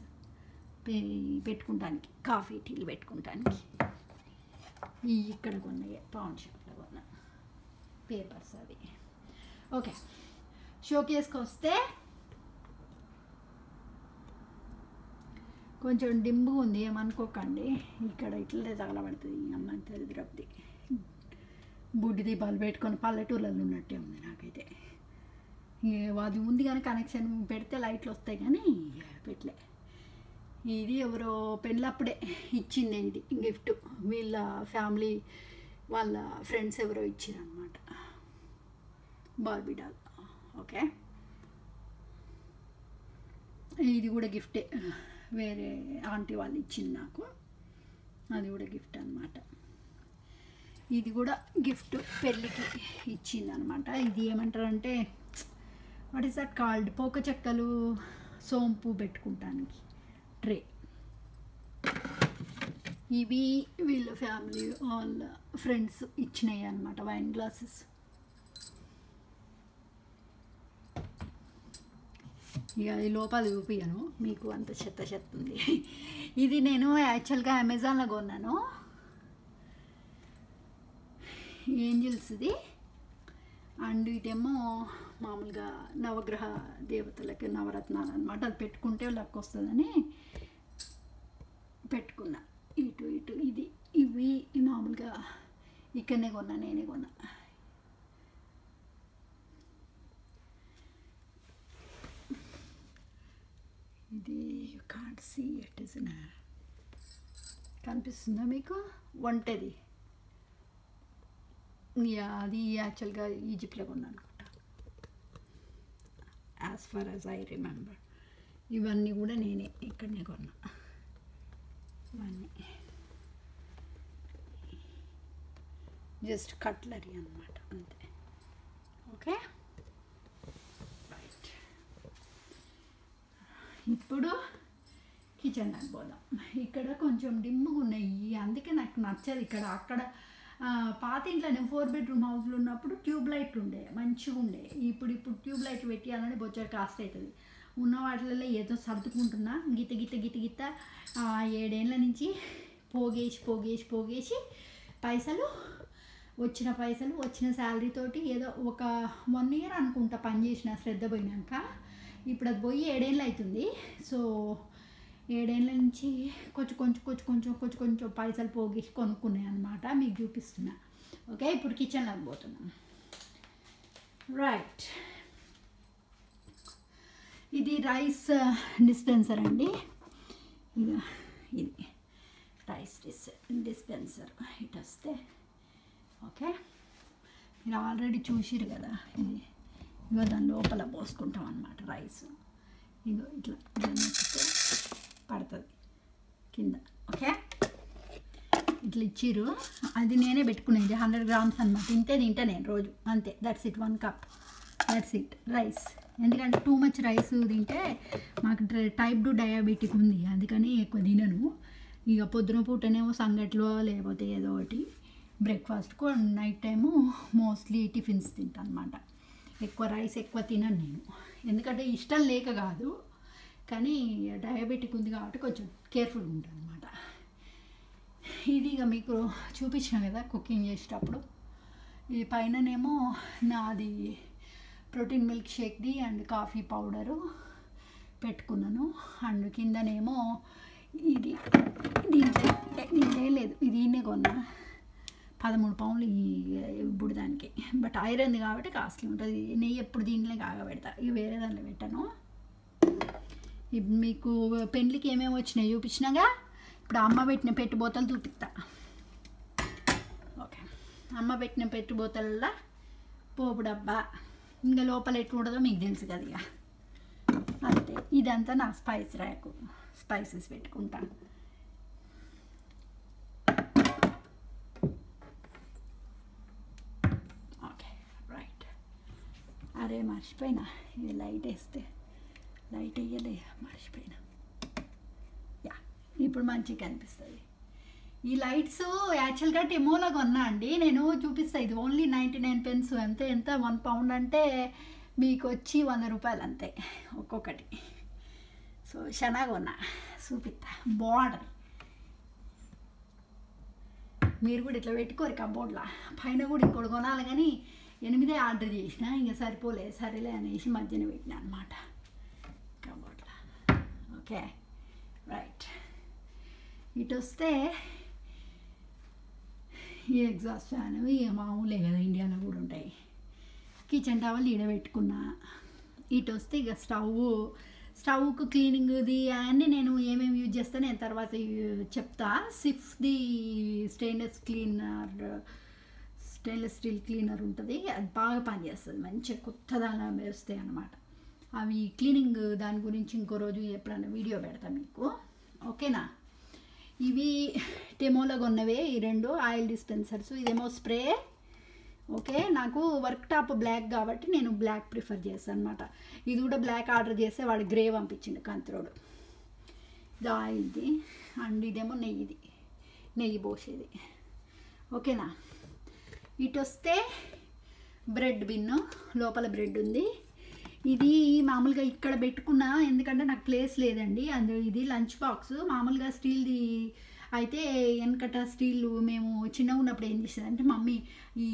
పెట్టుకుంటానికి, కాఫీ టీలు పెట్టుకుంటానికి. ఈ ఇక్కడ కొన్నాయి, పౌండ్ షాప్లో కొన్నా పేపర్స్ అవి. ఓకే, షోకేస్కి వస్తే కొంచెం డింబు ఉంది, ఏమనుకోకండి. ఇక్కడ ఇట్లనే తగలబడుతుంది, అమ్మాయి తెలిద్రప్తి బుడ్డి దీపాలు పెట్టుకొని పల్లెటూళ్ళలో ఉన్నట్టే ఉంది నాకైతే. అది ఉంది కానీ కనెక్షన్ పెడితే లైట్లు వస్తాయి కానీ పెట్టలే. ఇది ఎవరో పెళ్ళప్పుడే ఇచ్చింది, ఇది గిఫ్ట్. వీళ్ళ ఫ్యామిలీ వాళ్ళ ఫ్రెండ్స్ ఎవరో ఇచ్చారనమాట, బార్బీ డాల్. ఓకే, ఇది కూడా గిఫ్టే, వేరే ఆంటీ వాళ్ళు ఇచ్చింది నాకు, అది కూడా గిఫ్ట్ అనమాట. ఇది కూడా గిఫ్ట్ పెళ్ళికి ఇచ్చింది అనమాట. ఇది ఏమంటారంటే వాట్ ఈస్ దట్ కాల్డ్, పోక చెక్కలు సోంపు పెట్టుకుంటానికి ట్రే. ఇవి వీళ్ళ ఫ్యామిలీ వాళ్ళ ఫ్రెండ్స్ ఇచ్చినాయి అనమాట, వైన్ గ్లాసెస్. ఇక ఈ లోపల చూపియను మీకు, అంత చెత్త చెత్త ఉంది. ఇది నేను యాక్చువల్గా అమెజాన్లో కొన్నాను, ఏంజిల్స్ది. అండ్ ఇటేమో మామూలుగా నవగ్రహ దేవతలకి నవరత్నాలు అనమాట, అది పెట్టుకుంటే లక్ వస్తుందని పెట్టుకున్నా. ఇటు ఇటు ఇది ఇవి మామూలుగా ఇక్కడనే కొన్నా, నేనే కొన్నా. ఇది you can't see it is నా, కనిపిస్తుందా మీకు? వంటది. అది యాక్చువల్గా ఈజిప్ట్లో కొన్నాను అనుకుంటా, as far as I remember. ఇవన్నీ కూడా నేనే ఇక్కడనే కొన్నా, ఇవన్నీ జస్ట్ కట్లరీ అన్నమాట, అంతే. Okay, right. ఇప్పుడు కిచెన్లోకి పోదాం. ఇక్కడ కొంచెం డిమ్గా ఉన్నాయి, అందుకే నాకు నచ్చదు ఇక్కడ. అక్కడ పాత ఇంట్లో నేను 4 బెడ్రూమ్ హౌస్లో ఉన్నప్పుడు ట్యూబ్ లైట్లు ఉండే, మంచిగా ఉండే. ఇప్పుడు ట్యూబ్ లైట్ పెట్టాలని బొచ్చడి కాస్ట్ అవుతుంది. ఉన్న వాటిలలో ఏదో సర్దుకుంటున్నా, గిత గిత గిత గిత 7 ఏళ్ళ నుంచి పోగేసి పోగేసి పోగేసి పైసలు వచ్చిన శాలరీ తోటి ఏదో ఒక 1 ఇయర్ అనుకుంటా పని చేసిన, శ్రద్ధ పోయినాక. ఇప్పుడు అది పోయి 7 ఏళ్ళు అవుతుంది. సో 7 ఏళ్ళ నుంచి కొంచెం పైసలు పోగేసి కొనుక్కున్నాయి అనమాట, మీకు చూపిస్తున్నా. ఓకే, ఇప్పుడు కిచెన్లోకి పోతున్నాం. రైట్, ఇది రైస్ డిస్పెన్సర్ అండి. ఇది రైస్ డిస్పెన్సర్ ఇటు వస్తే. ఓకే, మీరు ఆల్రెడీ చూసిరు కదా, ఇగో దాని లోపల పోసుకుంటాం అన్నమాట రైస్. ఇగో ఇట్లా నొక్కితే పడుతుంది కింద. ఓకే, ఇట్లా ఇచ్చిర్రు. అది నేనే పెట్టుకునేది 100 గ్రామ్స్ అనమాట. తింటా నేను రోజు, అంతే. That's it, 1 cup, that's it rice. ఎందుకంటే టూ మచ్ రైస్ తింటే మాకు టైప్ 2 డయాబెటిక్ ఉంది, అందుకని ఎక్కువ తినను. ఇక పొద్దున పూటనేమో సంగట్లో లేకపోతే ఏదో ఒకటి బ్రేక్ఫాస్ట్కు, నైట్ టైము మోస్ట్లీ టిఫిన్స్ తింటాను అనమాట. ఎక్కువ రైస్ ఎక్కువ తినను నేను, ఎందుకంటే ఇష్టం లేక కాదు, కానీ డయాబెటిక్ ఉంది కాబట్టి కొంచెం కేర్ఫుల్గా ఉంటాను అనమాట. ఇది ఇక మీకు చూపించిన కదా కుకింగ్ చేసేటప్పుడు. ఈ పైననేమో నాది ప్రోటీన్ మిల్క్ షేక్ది అండ్ కాఫీ పౌడరు పెట్టుకున్నాను. అండ్ కిందనేమో ఇది దీంట్లో లేదు, ఇది ఈయనే కొన్నా, 13 పౌండ్లు ఈ బుడిదానికి. బట్ ఐరన్ది కాబట్టి కాస్ట్లీ ఉంటుంది. నెయ్యి ఎప్పుడు దీంట్లో కాగబెడతా, ఇవి వేరే దాంట్లో పెట్టాను. మీకు పెళ్ళికి ఏమేమి వచ్చినాయి చూపించినాగా. ఇప్పుడు అమ్మ పెట్టిన పెట్టుబోతలు చూపిస్తా. ఓకే, అమ్మ పెట్టిన పెట్టుబోతలలో పోపు డబ్బా, ఇంకా లోపల ఎట్లా ఉంటుందో మీకు తెలుసు కదా. ఇక అంతే, ఇదంతా నా స్పైస్ ర్యాకు, స్పైసెస్ పెట్టుకుంటాను. Okay, right. అరే మర్చిపోయినా, ఇది లైట్ వేస్తే, లైట్ వేయలే, మర్చిపోయినా. యా, ఇప్పుడు మంచిగా కనిపిస్తుంది. ఈ లైట్స్ యాక్చువల్గా టెమోలో కొన్నా అండి, నేను చూపిస్తాను. ఇది ఓన్లీ 99 పెన్స్ అంతే. ఎంత 1 పౌండ్ అంటే మీకు వచ్చి 100 రూపాయలు అంతే ఒక్కొక్కటి. సో శనగ కొన్నా, చూపిస్తా, బాగుంటుంది. మీరు కూడా ఇట్లా పెట్టుకోరు కబోర్డ్లో. పైన కూడా ఇంకోటి కొనాలి కానీ 8 ఆర్డర్ చేసిన, ఇంకా సరిపోలేదు, సరేలే అనేసి మధ్యన పెట్టినా అనమాట కబోర్డ్లో. Okay right. ఇటు వస్తే ఈ ఎగ్జాస్ట్ ఫ్యాన్ ఇక మామూలే కదా, ఇండియాలో కూడా ఉంటాయి. కిచెన్ టవల్ ఈడ పెట్టుకున్నా. ఇటు వస్తే ఇక స్టవ్కు క్లీనింగ్ది అన్నీ నేను ఏమేమి యూజ్ చేస్తాను నేను తర్వాత చెప్తా. సిఫ్ది స్టెయిన్లెస్ స్టీల్ క్లీనర్ ఉంటుంది, అది బాగా పనిచేస్తుంది, మంచిగా కొత్త దానిలా వేస్తాయి అన్నమాట. అవి క్లీనింగ్ దాని గురించి ఇంకో రోజు ఎప్పుడైనా వీడియో పెడతా మీకు, ఓకేనా. ఇవి టెమోలో కొన్నవే ఈ 2 ఆయిల్ డిస్పెన్సర్స్. ఇదేమో స్ప్రే. ఓకే, నాకు వర్క్ టాప్ బ్లాక్ కాబట్టి నేను బ్లాక్ ప్రిఫర్ చేస్తాను అనమాట. ఇది కూడా బ్లాక్ ఆర్డర్ చేస్తే వాడు గ్రే పంపించిండు కంత్రోడు. ఇది ఆయిల్ది. అండ్ ఇదేమో నెయ్యి పోసేది, ఓకేనా. ఇటు వస్తే బ్రెడ్ బిన్ను, లోపల బ్రెడ్ ఉంది. ఇది మామూలుగా ఇక్కడ పెట్టుకున్నా, ఎందుకంటే నాకు ప్లేస్ లేదండి. ఇది లంచ్ బాక్స్ మామూలుగా స్టీల్ది అయితే. వెనకట స్టీల్ మేము చిన్నగా ఉన్నప్పుడు ఏం చేసేదంటే మమ్మీ ఈ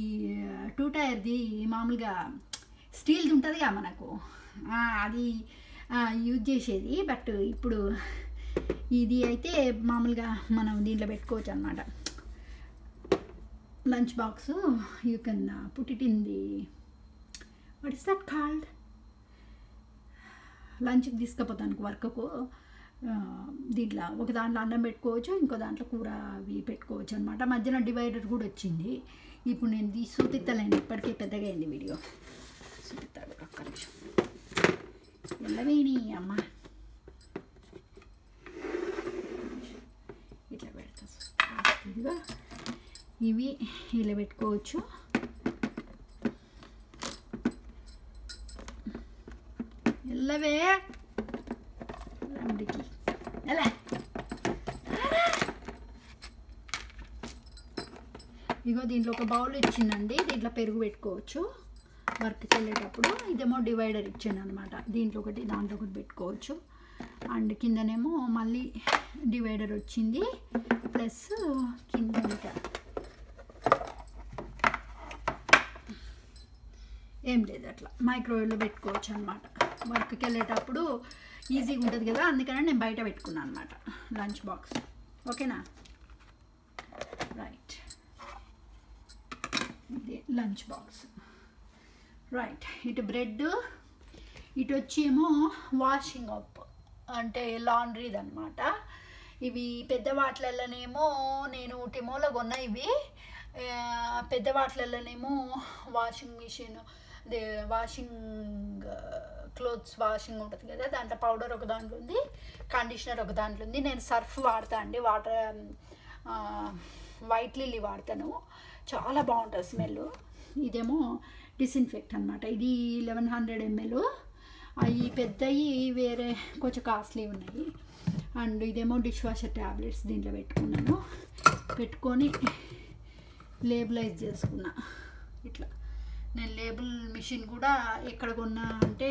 2 టైర్ది మామూలుగా స్టీల్ది ఉంటుందిగా మనకు, అది యూజ్ చేసేది. బట్ ఇప్పుడు ఇది అయితే మామూలుగా మనం దీంట్లో పెట్టుకోవచ్చు అనమాట. Lunch box you can put it in the, what is that called, లంచ్కి తీసుకుపోతాను వర్క్కు. దీంట్లో ఒక దాంట్లో అన్నం పెట్టుకోవచ్చు, ఇంకో దాంట్లో కూర అవి పెట్టుకోవచ్చు అనమాట. మధ్యన డివైడర్ కూడా వచ్చింది. ఇప్పుడు నేను చూపిస్తలేను, ఇప్పటికే పెద్దగా అయింది వీడియో. చూపిస్తాడు ఒక్క నిమిషం. ఎల్లవేని అమ్మ, ఇట్లా పెడతా. ఇదిగా ఇవి ఇలా పెట్టుకోవచ్చు. ఎల్లవే రండికి ఎలా. ఇగో దీంట్లో ఒక బౌల్ ఇచ్చిందండి, దీంట్లో పెరుగు పెట్టుకోవచ్చు వర్క్కి వెళ్ళేటప్పుడు. ఇదేమో డివైడర్ ఇచ్చాను అనమాట, దీంట్లో ఒకటి దాంట్లో ఒకటి పెట్టుకోవచ్చు. అండ్ కిందనేమో మళ్ళీ డివైడర్ వచ్చింది, ప్లస్ కింద ఇంకా ఏం లేదు, అట్లా మైక్రోవేవ్లో పెట్టుకోవచ్చు అనమాట. వర్క్కి వెళ్ళేటప్పుడు ఈజీగా ఉంటుంది కదా, అందుకని నేను బయట పెట్టుకున్నాను అనమాట లంచ్ బాక్స్, ఓకేనా. రైట్, ఇది లంచ్ బాక్స్. రైట్, ఇటు బ్రెడ్, ఇటు వచ్చేమో వాషింగ్ అప్ అంటే లాండ్రీది అనమాట. ఇవి పెద్ద వాటిలలోనేమో నేను టెమోలో కొన్నా. ఇవి పెద్ద వాటిలలోనేమో washing machine, washing clothes washing ఉంటుంది కదా, దాంట్లో పౌడర్ ఒక దాంట్లో ఉంది, కండిషనర్ ఒక దాంట్లో ఉంది. నేను సర్ఫ్ వాడతా అండి, వైట్ లిల్లీ వాడతాను, చాలా బాగుంటుంది స్మెల్. ఇదేమో డిస్ఇన్ఫెక్ట్ అనమాట, ఇది 1100 ml. అవి పెద్దవి వేరే కొంచెం కాస్ట్లీ ఉన్నాయి. అండ్ ఇదేమో డిష్ వాషర్ ట్యాబ్లెట్స్ దీంట్లో పెట్టుకొని లేబులైజ్ చేసుకున్నా ఇట్లా. నేను లేబుల్ మిషన్ కూడా ఎక్కడ కొన్నా అంటే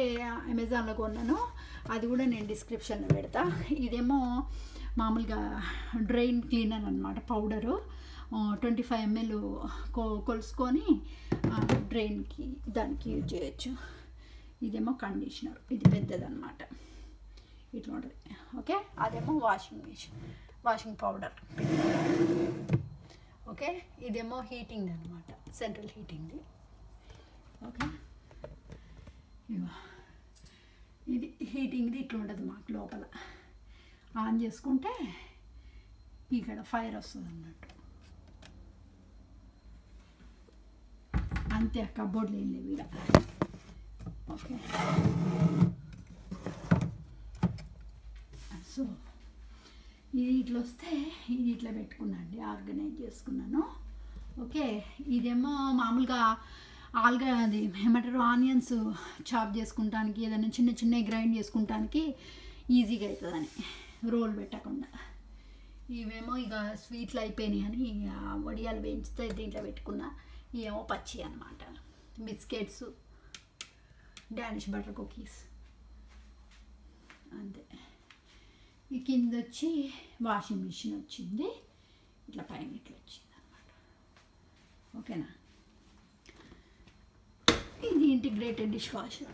అమెజాన్లో కొన్నాను, అది కూడా నేను డిస్క్రిప్షన్లో పెడతా. ఇదేమో మామూలుగా డ్రైన్ క్లీనర్ అనమాట, పౌడరు 25 ml కొలుసుకొని డ్రైన్కి దానికి యూజ్ చేయొచ్చు. ఇదేమో కండిషనర్, ఇది పెద్దదన్నమాట, ఇట్లా ఉంటుంది, ఓకే. అదేమో వాషింగ్ పౌడర్, ఓకే. ఇదేమో హీటింగ్ అనమాట, సెంట్రల్ హీటింగ్ది, ఓకే. ఇది హీటింగ్ది ఇట్లా ఉంటుంది మాకు. లోపల ఆన్ చేసుకుంటే ఇక్కడ ఫైర్ వస్తుంది అన్నట్టు, అంతే. కబోర్డ్లు ఏం లేవు ఇక్కడ, ఓకే. సో ఇది ఇట్లా వస్తే ఇది ఇట్లా పెట్టుకున్నాండి, ఆర్గనైజ్ చేసుకున్నాను, ఓకే. ఇదేమో మామూలుగా అది ఏమంటారు, ఆనియన్స్ చాప్ చేసుకుంటానికి, ఏదైనా చిన్న గ్రైండ్ చేసుకుంటానికి ఈజీగా అవుతుందని, రోల్ పెట్టకుండా. ఇవేమో ఇక స్వీట్లు అయిపోయినాయి అని వడియాలు వేయించితే దీంట్లో పెట్టుకున్నా. ఇవేమో పచ్చి అనమాట, బిస్కెట్స్, డానిష్ బటర్ కుకీస్ అంతే. ఈ కింద వచ్చి వాషింగ్ మిషన్ వచ్చింది, ఇట్లా పైన ఇట్లా వచ్చింది అనమాట. ఓకేనా, ఇది ఇంటిగ్రేటెడ్ డిష్ వాషర్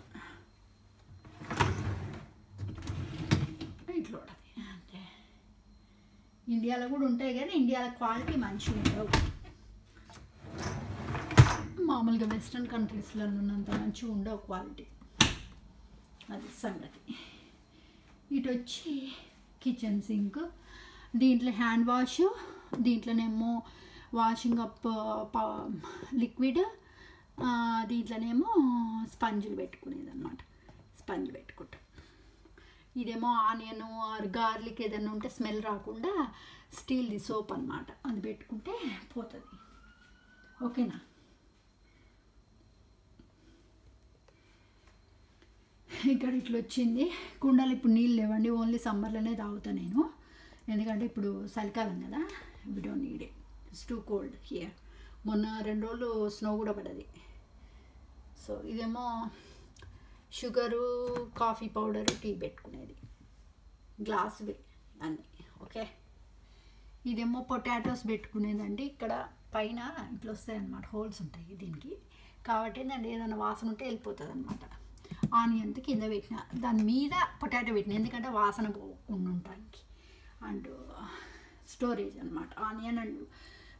ఇట్లా ఉంటుంది అంతే. ఇండియాలో కూడా ఉంటాయి కానీ ఇండియాలో క్వాలిటీ మంచిగా ఉండవు, మామూలుగా వెస్ట్రన్ కంట్రీస్లో ఉన్నంత మంచిగా ఉండవు క్వాలిటీ, అది సంగతి. ఇటు వచ్చి కిచెన్ సింక్, దీంట్లో హ్యాండ్ వాష్, దీంట్లోనేమో వాషింగ్ అప్ లిక్విడ్, దీంట్లోనేమో స్పంజులు పెట్టుకునేది అనమాట, స్పంజ్ పెట్టుకుంటాం. ఇదేమో ఆనియన్ ఆర్ గార్లిక్ ఏదైనా ఉంటే స్మెల్ రాకుండా స్టీల్ది సోప్ అనమాట, అది పెట్టుకుంటే పోతుంది. ఓకేనా, ఇక్కడ ఇట్లా వచ్చింది. కుండలు ఇప్పుడు నీళ్ళు లేవండి, ఓన్లీ సమ్మర్లోనే తాగుతాను నేను, ఎందుకంటే ఇప్పుడు చలికాలం కదా, we don't need it, it's too cold here. మొన్న 2 రోజులు స్నో కూడా పడ్డది. సో ఇదేమో షుగరు, కాఫీ పౌడరు, టీ పెట్టుకునేది, గ్లాసువి అన్నీ. ఓకే, ఇదేమో పొటాటోస్ పెట్టుకునేదండి. ఇక్కడ పైన ఇట్లా వస్తాయి అన్నమాట, హోల్స్ ఉంటాయి దీనికి, కాబట్టి నేను ఏదైనా వాసన ఉంటే వెళ్ళిపోతుంది అనమాట. ఆనియన్ కింద పెట్టిన, దాని మీద పొటాటో పెట్టిన, ఎందుకంటే వాసన పోకుండా ఉండటానికి. అండ్ స్టోరేజ్ అనమాట, ఆనియన్ అండ్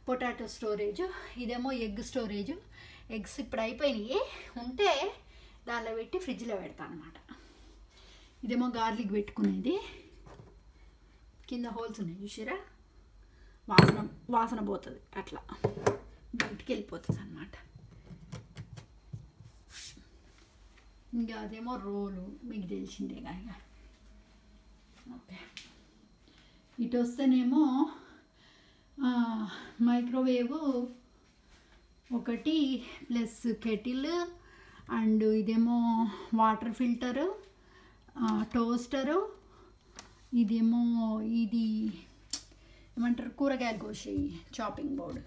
పొటాటో స్టోరేజ్. ఇదేమో ఎగ్ స్టోరేజ్, ఎగ్స్ ఇప్పుడు అయిపోయినాయి, ఉంటే దానిలో పెట్టి ఫ్రిడ్జ్లో పెడతాను అనమాట. ఇదేమో గార్లిక్ పెట్టుకునేది, కింద హోల్స్ ఉన్నాయి చూసారా, వాసన పోతుంది, అట్లా బయటికి వెళ్ళిపోతుంది అనమాట. ఇంకా అదేమో రోలు, మీకు తెలిసిందే కదా. ఓకే, ఇటు వస్తేనేమో మైక్రోవేవ్ ఒకటి, ప్లస్ కెటిల్, అండ్ ఇదేమో వాటర్ ఫిల్టరు, టోస్టరు, ఇదేమో ఇది ఏమంటారు కూరగాయలు కోసే చాపింగ్ బోర్డు,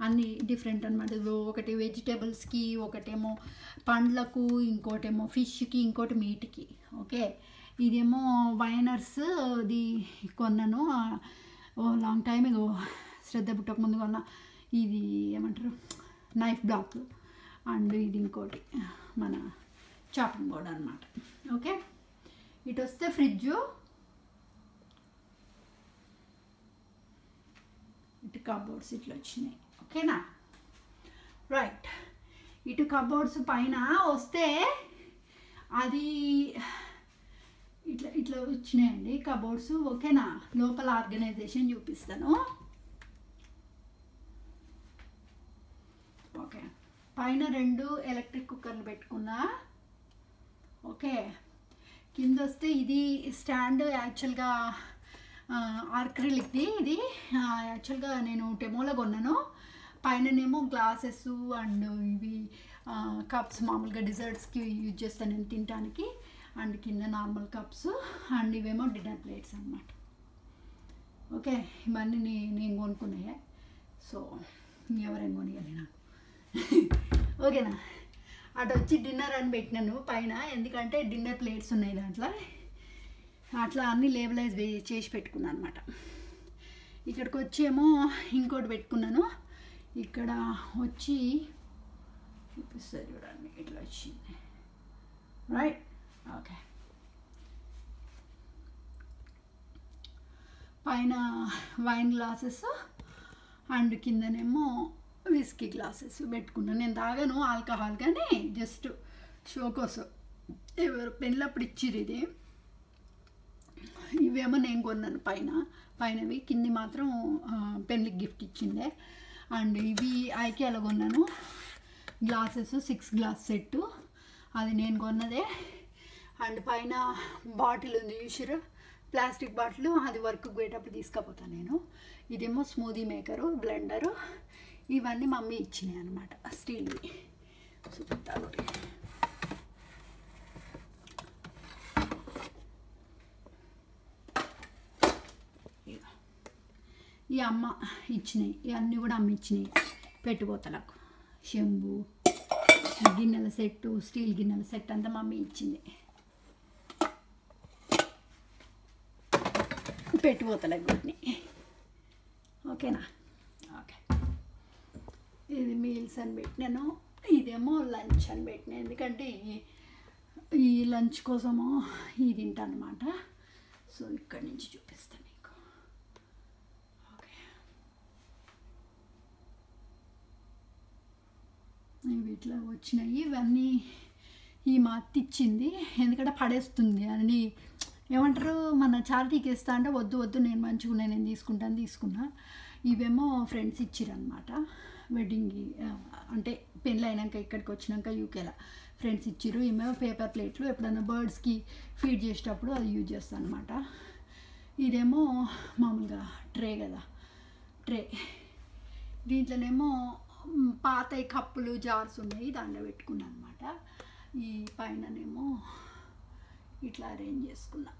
అన్నీ డిఫరెంట్ అనమాట. ఒకటి వెజిటేబుల్స్కి, ఒకటేమో పండ్లకు, ఇంకోటేమో ఫిష్కి, ఇంకోటి మీట్కి. ఓకే, ఇదేమో వైనర్స్, ఇది కొన్నాను లాంగ్ టైమ్ ఇగో, శ్రద్ధ పుట్టక ముందు కొన్న. ఇది ఏమంటారు నైఫ్ బ్లాక్, అండ్ ఇది ఇంకోటి మన చాపింగ్ బోర్డ్ అనమాట. ఓకే, ఇటు వస్తే ఫ్రిడ్జు, ఇటు కబోర్డ్స్ ఇట్లా వచ్చినాయి. ఓకేనా, రైట్. ఇటు కబోర్డ్స్ పైన వస్తే అది ఇట్లా ఇట్లా వచ్చినాయండి కబోర్డ్స్. ఓకేనా, లోపల ఆర్గనైజేషన్ చూపిస్తాను. ఓకే, పైన 2 ఎలక్ట్రిక్ కుక్కర్లు పెట్టుకున్నా. ఓకే, కింద వస్తే ఇది స్టాండ్, యాక్చువల్గా ఆర్క్రిలిక్ది. ఇది యాక్చువల్గా నేను టెమోలో కొన్నాను. పైననేమో గ్లాసెస్ అండ్ ఇవి కప్స్, మామూలుగా డిజర్ట్స్కి యూజ్ చేస్తాను నేను తినడానికి. అండ్ కింద నార్మల్ కప్స్, అండ్ ఇవేమో డిన్నర్ ప్లేట్స్ అన్నమాట. ఓకే, ఇవన్నీ నేను కొనుక్కున్నాయే, సో ఎవరేం కొనియాలి నాకు. ఓకేనా, అటు వచ్చి డిన్నర్ అని పెట్టినాను పైన, ఎందుకంటే డిన్నర్ ప్లేట్స్ ఉన్నాయి దాంట్లో, అట్లా అన్నీ లేబలైజ్ చేసి పెట్టుకున్నాను అనమాట. ఇక్కడికి వచ్చేమో ఇంకోటి పెట్టుకున్నాను. ఇక్కడ వచ్చి చూపిస్తుంది చూడండి, ఇట్లా వచ్చింది. Right, okay. పైన వైన్ గ్లాసెస్ అండ్ కిందనేమో విస్కీ గ్లాసెస్ పెట్టుకున్నాను. నేను తాగాను ఆల్కహాల్, కానీ జస్ట్ షో కోసం ఎవరు పెళ్ళప్పుడు ఇచ్చిర్రు ఇది. ఇవేమో నేను కొన్నాను పైనవి, కింది మాత్రం పెళ్ళికి గిఫ్ట్ ఇచ్చిందే. అండ్ ఇవి ఐకియాలో కొన్నాను గ్లాసెస్, 6 గ్లాస్ సెట్టు, అది నేను కొన్నదే. అండ్ పైన బాటిల్ ఉంది చూసిర్రు, ప్లాస్టిక్ బాటిల్, అది వర్క్కి పోయేటప్పుడు తీసుకుపోతాను నేను. ఇదేమో స్మూదీ మేకరు, బ్లెండరు, ఇవన్నీ మమ్మీ ఇచ్చినాయి అనమాట, స్టీల్వి. చూపిస్తాను. ఈ అమ్మ ఇచ్చినాయి, ఇవన్నీ కూడా అమ్మ ఇచ్చినాయి పెట్టుబోతలకు. చెంబు, గిన్నెల సెట్టు, స్టీల్ గిన్నెల సెట్ అంతా మమ్మీ ఇచ్చింది పెట్టుబోతలకు వీటిని. ఓకేనా? ఓకే. ఇది మీల్స్ అని పెట్టినాను, ఇదేమో లంచ్ అని పెట్టినా. ఎందుకంటే ఈ లంచ్ కోసము ఇది తింటాను అనమాట. సో ఇక్కడి నుంచి చూపిస్తాను మీకు. ఓకే, ఇవి ఇట్లా వచ్చినాయి. ఇవన్నీ ఈ మా అత్త ఇచ్చింది, ఎందుకంటే పడేస్తుంది అని. ఏమంటారు, మన చారిటీకి ఇస్తా అంటే వద్దు వద్దు నేను మంచిగా ఉన్నాయి నేను తీసుకున్నా. ఇవేమో ఫ్రెండ్స్ ఇచ్చిరనమాట. వెడ్డింగ్ అంటే పెళ్ళి అయినాక ఇక్కడికి వచ్చినాక యూకేలో ఫ్రెండ్స్ ఇచ్చిర్రు. ఏమో పేపర్ ప్లేట్లు, ఎప్పుడైనా బర్డ్స్కి ఫీడ్ చేసేటప్పుడు అది యూజ్ చేస్తాను అనమాట. ఇదేమో మామూలుగా ట్రే కదా, ట్రే. దీంట్లోనేమో పాత కప్పులు జార్స్ ఉన్నాయి, దాంట్లో పెట్టుకున్నాను అనమాట. ఈ పైననేమో ఇట్లా అరేంజ్ చేసుకున్నా.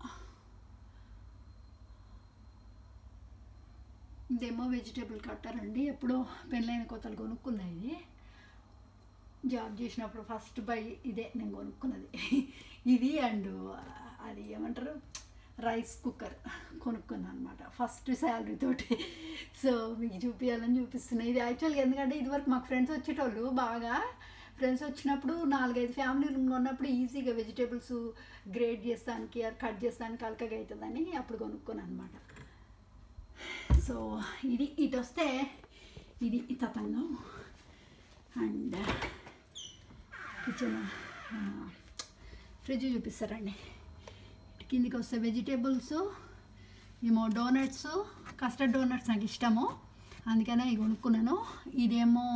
ఇదేమో వెజిటేబుల్ కట్టర్ అండి, ఎప్పుడో పెళ్ళైన కొత్తలు కొనుక్కున్నా. ఇది జాబ్ చేసినప్పుడు ఫస్ట్ బై ఇదే నేను కొనుక్కున్నది. ఇది అండ్ అది ఏమంటారు రైస్ కుక్కర్ కొనుక్కున్నాను అనమాట ఫస్ట్ శాలరీ తోటి. సో మీకు చూపించాలని చూపిస్తున్నాయి. ఇది యాక్చువల్గా ఎందుకంటే ఇదివరకు మాకు ఫ్రెండ్స్ వచ్చేటోళ్ళు, బాగా ఫ్రెండ్స్ వచ్చినప్పుడు 4-5 ఫ్యామిలీలు ఉన్నప్పుడు ఈజీగా వెజిటేబుల్స్ గ్రేట్ చేస్తానికి కట్ చేస్తానికి అలకగా అవుతుందని అప్పుడు కొనుక్కున్నాను అనమాట. సో ఇది ఇటు వస్తే ఇది తతంగం అండ్ కిచెన్ ఫ్రిడ్జ్ చూపిస్తారండి. కిందికి వస్తే వెజిటేబుల్స్, ఏమో డోనట్స్, కస్టర్డ్ డోనట్స్ నాకు ఇష్టము అందుకనే ఇవి కొనుక్కున్నాను. ఇదేమో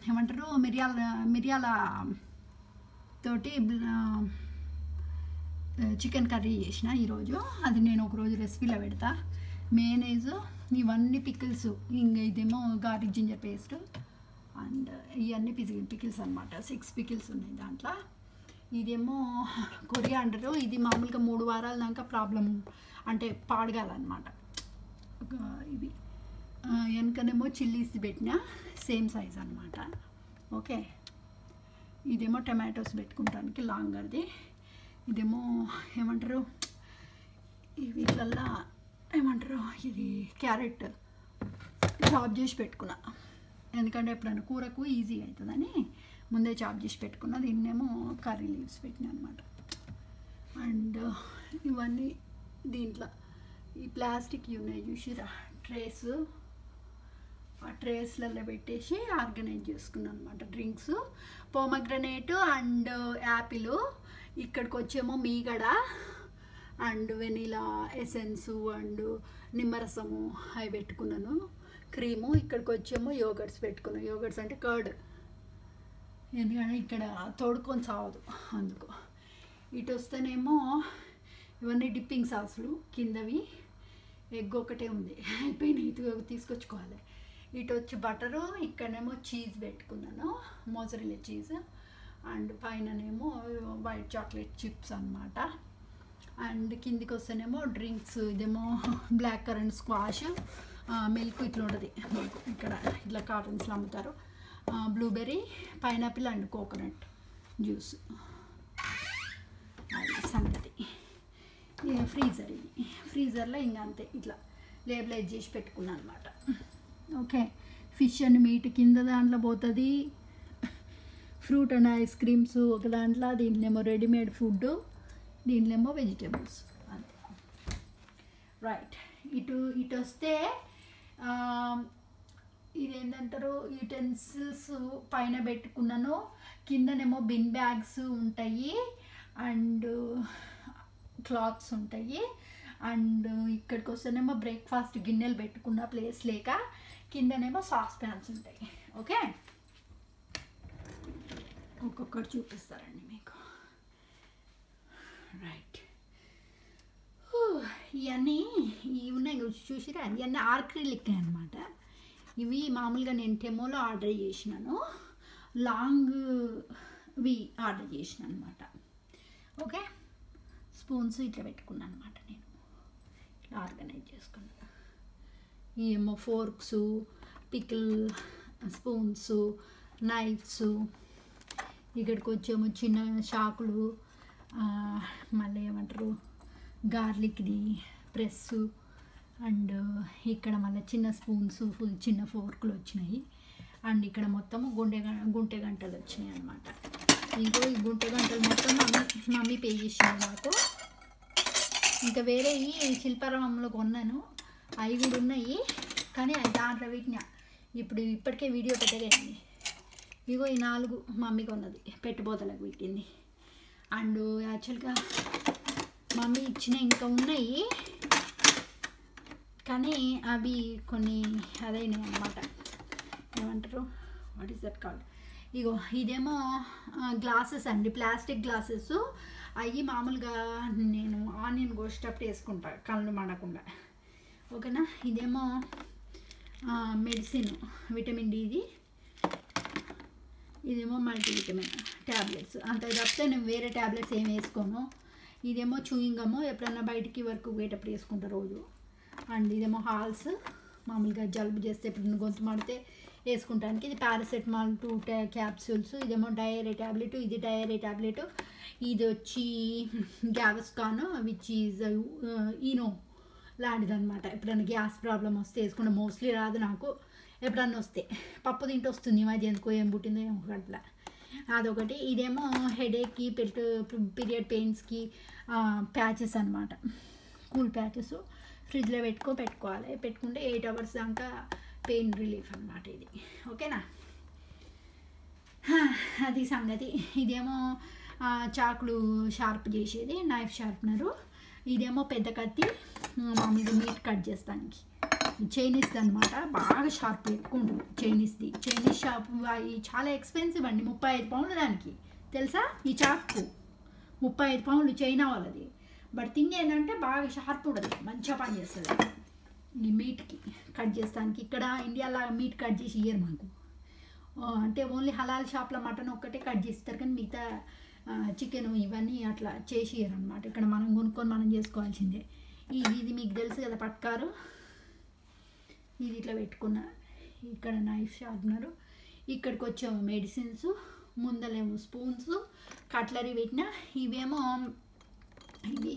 ఏమంటారు మిరియాల తోటి చికెన్ కర్రీ చేసిన ఈరోజు. అది నేను ఒకరోజు రెసిపీలో పెడతా. మేనేజ్, ఇవన్నీ పికిల్స్. ఇంకా ఇదేమో గార్లిక్ జింజర్ పేస్ట్ అండ్ ఇవన్నీ పికిల్స్ అనమాట. 6 పికిల్స్ ఉన్నాయి దాంట్లో. ఇదేమో కొరియాండరు. ఇది మామూలుగా 3 వారాల దాకా ప్రాబ్లం అంటే పాడగాలన్నమాట. ఇవి వెనకనేమో చిల్లీస్ పెట్టిన సేమ్ సైజ్ అనమాట. ఓకే, ఇదేమో టమాటోస్ పెట్టుకుంటానికి లాంగర్ది. ఇదేమో ఏమంటారు వీటిలల్లా ఏమంటారు ఇది క్యారెట్ చాప్ చేసి పెట్టుకున్నా, ఎందుకంటే ఎప్పుడైనా కూరకు ఈజీ అవుతుందని ముందే చాప్ చేసి పెట్టుకున్నా. దీన్నేమో కర్రీ లీవ్స్ పెట్టినా అనమాట. అండ్ ఇవన్నీ దీంట్లో ఈ ప్లాస్టిక్ ఉన్నాయి చూసిరా ట్రేస్, ఆ ట్రేస్లలో పెట్టేసి ఆర్గనైజ్ చేసుకున్నాను అనమాట. Drinks, pomegranate and Apple. ఇక్కడికి వచ్చేమో మీగడ అండ్ వెనిలా ఎసెన్సు అండ్ నిమ్మరసము అవి పెట్టుకున్నాను, క్రీము. ఇక్కడికి వచ్చేమో యోగర్ట్స్ పెట్టుకున్నాను. యోగర్ట్స్ అంటే కర్డ్, ఎందుకంటే ఇక్కడ తోడుకొని సావదు అందుకు. ఇటు వస్తేనేమో ఇవన్నీ డిప్పింగ్ సాసులు కిందవి. ఎగ్ ఒకటే ఉంది అయిపోయినాయి, ఇది తీసుకొచ్చుకోవాలి. ఇటు వచ్చి బటరు, ఇక్కడనేమో చీజ్ పెట్టుకున్నాను, మోజరెల్లా చీజ్. అండ్ పైననేమో వైట్ చాక్లెట్ చిప్స్ అనమాట. అండ్ కిందికి వస్తేనేమో డ్రింక్స్. ఇదేమో బ్లాక్ కరెంట్ స్క్వాష్, మిల్క్ ఇట్లా ఉంటుంది మిల్క్, ఇక్కడ ఇట్లా కార్టన్స్లో అమ్ముతారు. Blueberry, pineapple and coconut juice. అది సంగతి. ఫ్రీజర్, ఇది ఫ్రీజర్లో ఇంకా అంతే ఇట్లా లేబులైజ్ చేసి పెట్టుకున్నాను అనమాట. ఓకే, ఫిష్ అండ్ మీట్ కింద దాంట్లో పోతుంది. ఫ్రూట్ అండ్ ఐస్ క్రీమ్స్ ఒక దాంట్లో, దీంట్లోనేమో రెడీమేడ్ ఫుడ్, దీంట్లోనేమో వెజిటేబుల్స్ అంతే. రైట్, ఇటు వస్తే ఇదేంటంటారు యూటెన్సిల్స్ పైన పెట్టుకున్నాను. కిందనేమో బిన్ బ్యాగ్స్ ఉంటాయి అండ్ క్లాత్స్ ఉంటాయి. అండ్ ఇక్కడికి వస్తేనేమో బ్రేక్ఫాస్ట్ గిన్నెలు పెట్టుకున్న ప్లేస్ లేక కిందనేమో సాస్ ప్యాన్స్ ఉంటాయి. ఓకే, ఒక్కొక్కటి చూపిస్తారండి మీకు. రైట్, ఇవన్నీ ఇవి ఉన్నాయి చూసిరా, ఇవన్నీ ఆర్క్రిలిక్ అనమాట. ఇవి మామూలుగా నేను టెమోలో ఆర్డర్ చేసినాను, లాంగ్వి ఆర్డర్ చేసిన అనమాట. ఓకే, స్పూన్స్ ఇట్లా పెట్టుకున్నాను అనమాట. నేను ఇట్లా ఆర్గనైజ్ చేసుకున్నాను. ఏమో ఫోర్క్స్, పికిల్ స్పూన్స్, నైఫ్స్, ఇక్కడికి వచ్చేమో చిన్న చాకులు, మళ్ళీ ఏమంటారు గార్లిక్ది ప్రెస్సు, అండ్ ఇక్కడ మళ్ళీ చిన్న స్పూన్స్, చిన్న ఫోర్కులు వచ్చినాయి. అండ్ ఇక్కడ మొత్తము గుంటె గంటలు వచ్చినాయి అన్నమాట. ఇంకో ఈ గుంటె గంటలు మొత్తం మమ్మీ పే చేసింది నాకు. ఇంకా వేరే ఈ శిల్పారామంలో కొన్నాను, అవి కూడా ఉన్నాయి, కానీ దాంట్లో వీటిని ఇప్పటికే వీడియో పెట్టగలిగింది. ఇగో ఈ 4 మమ్మీ కొన్నది, పెట్టుబోతలకు పెట్టింది. అండ్ యాక్చువల్గా మమ్మీ ఇచ్చిన ఇంకా ఉన్నాయి, కానీ అవి కొన్ని అదైనాయి అన్నమాట. ఏమంటారు, వాట్ ఈస్ దట్ కాల్డ్? ఇగో ఇదేమో గ్లాసెస్ అండి, ప్లాస్టిక్ గ్లాసెస్. అవి మామూలుగా నేను ఆనియన్ కోసేటప్పుడు వేసుకుంటా కళ్ళు మండకుండా, ఓకేనా. ఇదేమో మెడిసిన్, విటమిన్ డి, ఇదేమో మల్టీవిటమిన్ ట్యాబ్లెట్స్. అంత తప్పితే నేను వేరే ట్యాబ్లెట్స్ ఏమి వేసుకోను. ఇదేమో చూయింగము, ఎప్పుడన్నా బయటికి వర్క్ పోయేటప్పుడు వేసుకుంటా రోజు. అండ్ ఇదేమో హాల్స్, మామూలుగా జలుబు చేస్తే ఎప్పుడు గొంతు మాడితే వేసుకుంటానికి. ఇది పారాసెటమాల్ 2 క్యాప్సూల్స్. ఇదేమో డయేరియా ట్యాబ్లెట్, ఇది డయేరియా ట్యాబ్లెట్. ఇది వచ్చి గ్యావస్కాన్ విచ్ ఈజ్ ఈనో లాంటిది అనమాట. ఎప్పుడైనా గ్యాస్ ప్రాబ్లం వస్తే వేసుకుంటే, మోస్ట్లీ రాదు నాకు, ఎప్పుడన్నా వస్తే పప్పు తింటూ వస్తుంది ఈ మధ్య, ఎందుకో ఏం పుట్టిందో ఏమో అట్లా, అదొకటి. ఇదేమో హెడేక్కి, పీరియడ్ పెయిన్స్కి ప్యాచెస్ అనమాట, కూల్ ప్యాచెస్. ఫ్రిడ్జ్లో పెట్టుకోవాలి, పెట్టుకుంటే 8 hours దాకా పెయిన్ రిలీఫ్ అనమాట ఇది, ఓకేనా. అది సంగతి. ఇదేమో చాకులు షార్ప్ చేసేది, నైఫ్ షార్ప్నరు. ఇదేమో పెద్ద కత్తి, మామూలుగా మీట్ కట్ చేస్తానికి. చైనీస్ది అనమాట, బాగా షార్ప్ ఎక్కువ ఉంటుంది చైనీస్ది. చైనీస్ షాప్ అవి చాలా ఎక్స్పెన్సివ్ అండి, 35 pounds దానికి, తెలుసా. ఈ చాకు 35 pounds చైనా వాళ్ళది. బట్ థింగ్ ఏంటంటే బాగా షార్ప్ ఉంటుంది, మంచిగా పని చేస్తుంది ఈ మీట్కి కట్ చేస్తానికి. ఇక్కడ ఇండియాలో మీట్ కట్ చేసి ఇయ్యరు మాకు, అంటే ఓన్లీ హలాల్ షాప్లో మటన్ ఒక్కటే కట్ చేస్తారు, కానీ మిగతా చికెన్ ఇవన్నీ అట్లా చేసి ఇయ్యరు అనమాట. ఇక్కడ మనం కొనుక్కొని మనం చేసుకోవాల్సిందే. ఇది మీకు తెలుసు కదా, పట్కారు. ఇది ఇట్లా పెట్టుకున్న, ఇక్కడ నైఫ్ షార్ప్నరు. ఇక్కడికి వచ్చేమో మెడిసిన్స్, ముందలేమో స్పూన్స్, కట్లరీ పెట్టిన. ఇవేమో ఇవి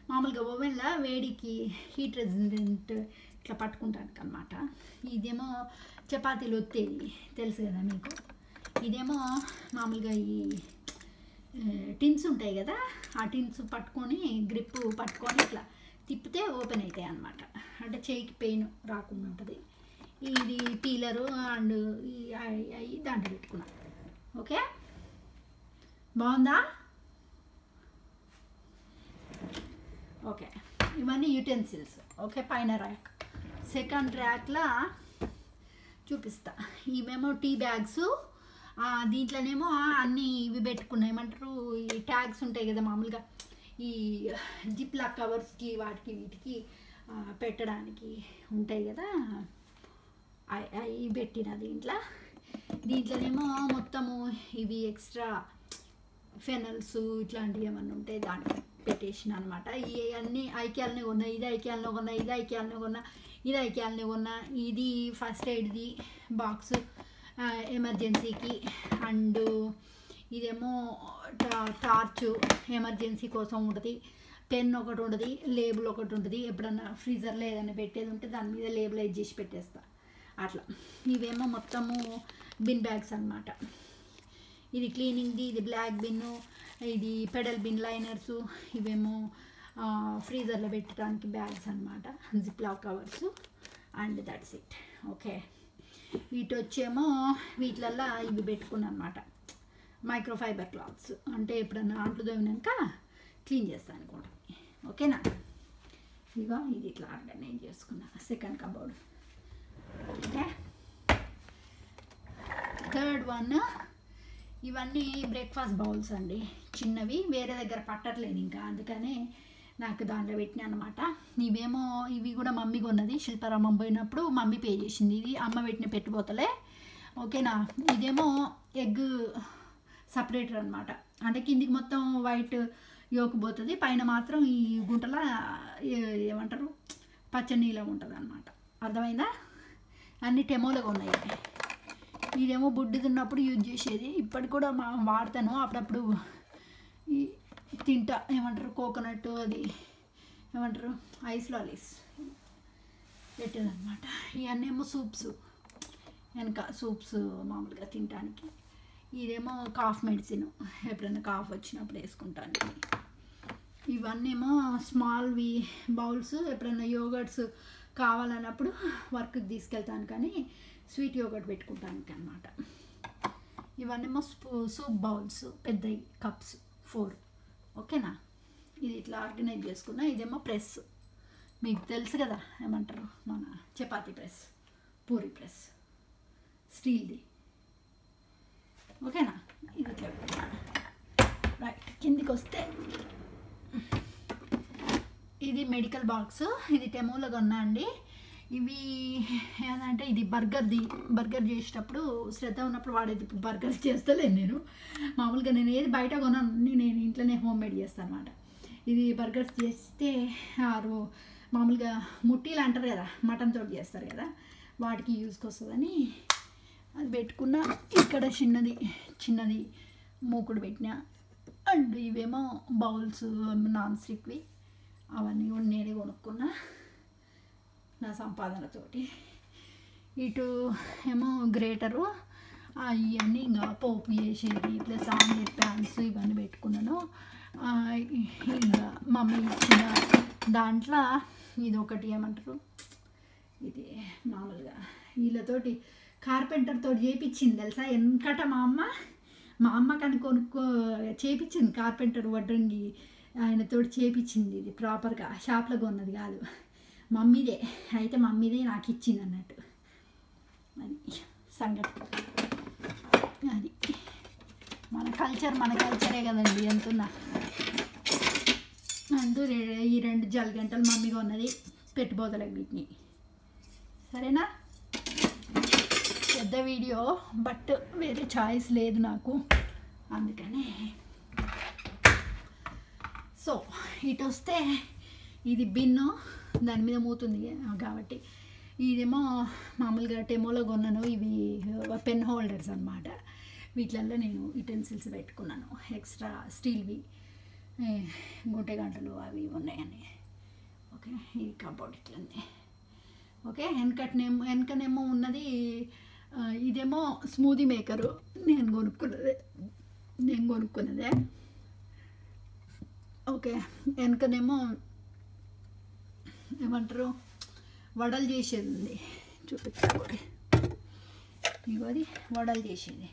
మామూలుగా ఓవెన్లో వేడికి హీట్ రెసిస్టెంట్ ఇట్లా పట్టుకుంటానికి అనమాట. ఇదేమో చపాతీలు ఒత్తేది, తెలుసు కదా మీకు. ఇదేమో మామూలుగా ఈ టిన్స్ ఉంటాయి కదా, ఆ టిన్స్ పట్టుకొని గ్రిప్ పట్టుకొని ఇట్లా తిప్పితే ఓపెన్ అవుతాయి అన్నమాట, అంటే చేయికి పెయిన్ రాకుండా ఉంటుంది. ఇది పీలరు అండ్ అవి దాంట్లో పెట్టుకున్నా, ఓకే. బాగుందా? ఓకే, ఇవన్నీ యూటెన్సిల్స్, ఓకే. పైన ర్యాక్, సెకండ్ ర్యాక్లో చూపిస్తా. ఇవేమో టీ బ్యాగ్స్, దీంట్లోనేమో అన్నీ ఇవి పెట్టుకున్నాయి, ఏమంటారు ఈ ట్యాగ్స్ ఉంటాయి కదా మామూలుగా, ఈ జిప్ లాక్ కవర్స్కి వాటికి వీటికి పెట్టడానికి ఉంటాయి కదా, అవి పెట్టిన దీంట్లోనేమో మొత్తము ఇవి ఎక్స్ట్రా ఫెనల్స్ ఇట్లాంటివి ఏమన్నా ఉంటాయి దాంట్లో పెట్టేసిన అనమాట. ఇవన్నీ ఐక్యాలనే కొన్నా, ఇది ఐక్యాలనే కొన్నా, ఇది ఐక్యాలనే కొన్నా, ఇది ఐక్యాలనే కొన్నా. ఇది ఫస్ట్ ఎయిడ్ది బాక్స్ ఎమర్జెన్సీకి. అండ్ ఇదేమో టార్చ్ ఎమర్జెన్సీ కోసం ఉంటుంది, పెన్ ఒకటి ఉంటుంది, లేబుల్ ఒకటి ఉంటుంది. ఎప్పుడన్నా ఫ్రీజర్లో ఏదైనా పెట్టేది ఉంటే దాని మీద లేబులైజ్ చేసి పెట్టేస్తా అట్లా. ఇవేమో మొత్తము బిన్ బ్యాగ్స్ అనమాట. ఇది క్లీనింగ్ది, ఇది బ్లాక్ బిన్ను, ఇది పెడల్ బిన్ లైనర్సు. ఇవేమో ఫ్రీజర్లో పెట్టడానికి బ్యాగ్స్ అనమాట, zip lock covers. And that's it, okay. వీటి వచ్చేమో వీటిలల్లో ఇవి పెట్టుకున్నాను అనమాట, మైక్రోఫైబర్ క్లాత్స్, అంటే ఎప్పుడన్నా అంట్లు తోమినాక క్లీన్ చేస్తాను అనుకోండి, ఓకేనా. ఇగో ఇది ఇట్లా ఆర్గనైజ్ చేసుకున్నా, second cupboard, okay. Third one, ఇవన్నీ బ్రేక్ఫాస్ట్ బౌల్స్ అండి, చిన్నవి, వేరే దగ్గర పట్టట్లేదు ఇంకా, అందుకనే నాకు దాంట్లో పెట్టినా అనమాట. ఇవేమో ఇవి కూడా మమ్మీ కొన్నది, శిల్పారామం పోయినప్పుడు మమ్మీ పే చేసింది. ఇది అమ్మ పెట్టిన పెట్టుబోతలే, ఓకేనా. ఇదేమో ఎగ్ సపరేటర్ అనమాట, అంటే కిందికి మొత్తం వైట్ యోక్ పోతుంది, పైన మాత్రం ఈ గుంటల ఏమంటారు పచ్చ నీలం ఉంటుంది అనమాట, అర్థమైందా? అన్ని టెమోలుగా ఉన్నాయి. ఇదేమో బుడ్డిదున్నప్పుడు యూజ్ చేసేది, ఇప్పటికి కూడా వాడతాను అప్పుడప్పుడు. ఈ తింటా ఏమంటారు కోకోనట్, అది ఏమంటారు ఐస్ లాలీస్ పెట్టేదన్నమాట. ఇవన్నీ ఏమో సూప్స్, వెనక సూప్స్ మామూలుగా తినడానికి. ఇదేమో కాఫ్ మెడిసిన్, ఎప్పుడైనా కాఫ్ వచ్చినప్పుడు వేసుకుంటానికి. ఇవన్నీ ఏమో స్మాల్వి బౌల్స్, ఎప్పుడైనా యోగర్ట్స్ కావాలన్నప్పుడు వర్క్కి తీసుకెళ్తాను, కానీ స్వీట్ యోగర్ట్ పెట్టుకుంటానికి అనమాట. ఇవన్నీ సూప్ బౌల్స్, పెద్దవి కప్స్ 4. ఓకేనా? ఇది ఇట్లా ఆర్గనైజ్ చేసుకున్నా. ఇదేమో ప్రెస్, మీకు తెలుసు కదా ఏమంటారు, మన చపాతీ ప్రెస్, పూరి ప్రెస్, స్టీల్ది. ఓకేనా? ఇది ఇట్లా రైట్. కిందికి వస్తే ఇది మెడికల్ బాక్స్, ఇది టెమోలో కొన్నా అండి. ఇవి ఏంటంటే ఇది బర్గర్ చేసేటప్పుడు శ్రద్ధ ఉన్నప్పుడు వాడేది. ఇప్పుడు బర్గర్ చేస్తలేను నేను, మామూలుగా నేను ఏది బయట కొన్నాను, నేను ఇంట్లోనే హోమ్ మేడ్ చేస్తాను అనమాట. ఇది బర్గర్స్ చేస్తే మామూలుగా ముట్టీలు అంటారు కదా, మటన్ తోటి చేస్తారు కదా, వాటికి యూజ్కి వస్తుందని అది పెట్టుకున్న. ఇక్కడ చిన్నది మూకుడు పెట్టిన. అండ్ ఇవేమో బౌల్స్ నాన్ స్టిక్వి, అవన్నీ కూడా నేనే కొనుక్కున్నా నా సంపాదనతోటి. ఇటు ఏమో గ్రేటరు, ఇవన్నీ ఇంకా పోపు చేసేది, ప్లస్ ఆమ్లెట్ ప్యాన్స్ ఇవన్నీ పెట్టుకున్నాను. ఇంకా మమ్మీ ఇచ్చిన దాంట్లో ఇది ఒకటి ఏమంటారు, ఇది మామూలుగా వీళ్ళతోటి కార్పెంటర్ తోటి చేయించింది తెలుసా. వెనకట మా అమ్మ కానీ చేయించింది కార్పెంటర్, వడ్రంగి ఆయనతోటి చేయించింది. ఇది ప్రాపర్గా షాప్లో కొన్నది కాదు, మమ్మీదే. అయితే మమ్మీదే నాకు ఇచ్చింది అన్నట్టు. అది సంగతి. అది మన కల్చరే కదండి ఎంతున్నా. ఈ 2 జల్గంటలు మమ్మీగా ఉన్నది, పెట్టుబోతలకు వీటిని. సరేనా? పెద్ద వీడియో, బట్ వేరే చాయిస్ లేదు నాకు, అందుకనే. సో ఇటు వస్తే ఇది బిన్ను, దాని మీద మూతుంది కాబట్టి. ఇదేమో మామూలుగా టెమోలో కొన్నాను. ఇవి పెన్ హోల్డర్స్ అనమాట. వీటిల్లో నేను యుటెన్సిల్స్ పెట్టుకున్నాను, ఎక్స్ట్రా స్టీల్వి గుంటె గంటలు అవి ఉన్నాయని. ఓకే, ఈ కబోర్డ్ ఇట్లంది. ఓకే, వెనకనేమో ఉన్నది. ఇదేమో స్మూదీ మేకరు, నేను కొనుక్కున్నదే. ఓకే, వెనకనేమో ఏమంటారు వడలు చేసేది ఉంది, చూపించుకోండి. ఇగోది వడలు చేసేది.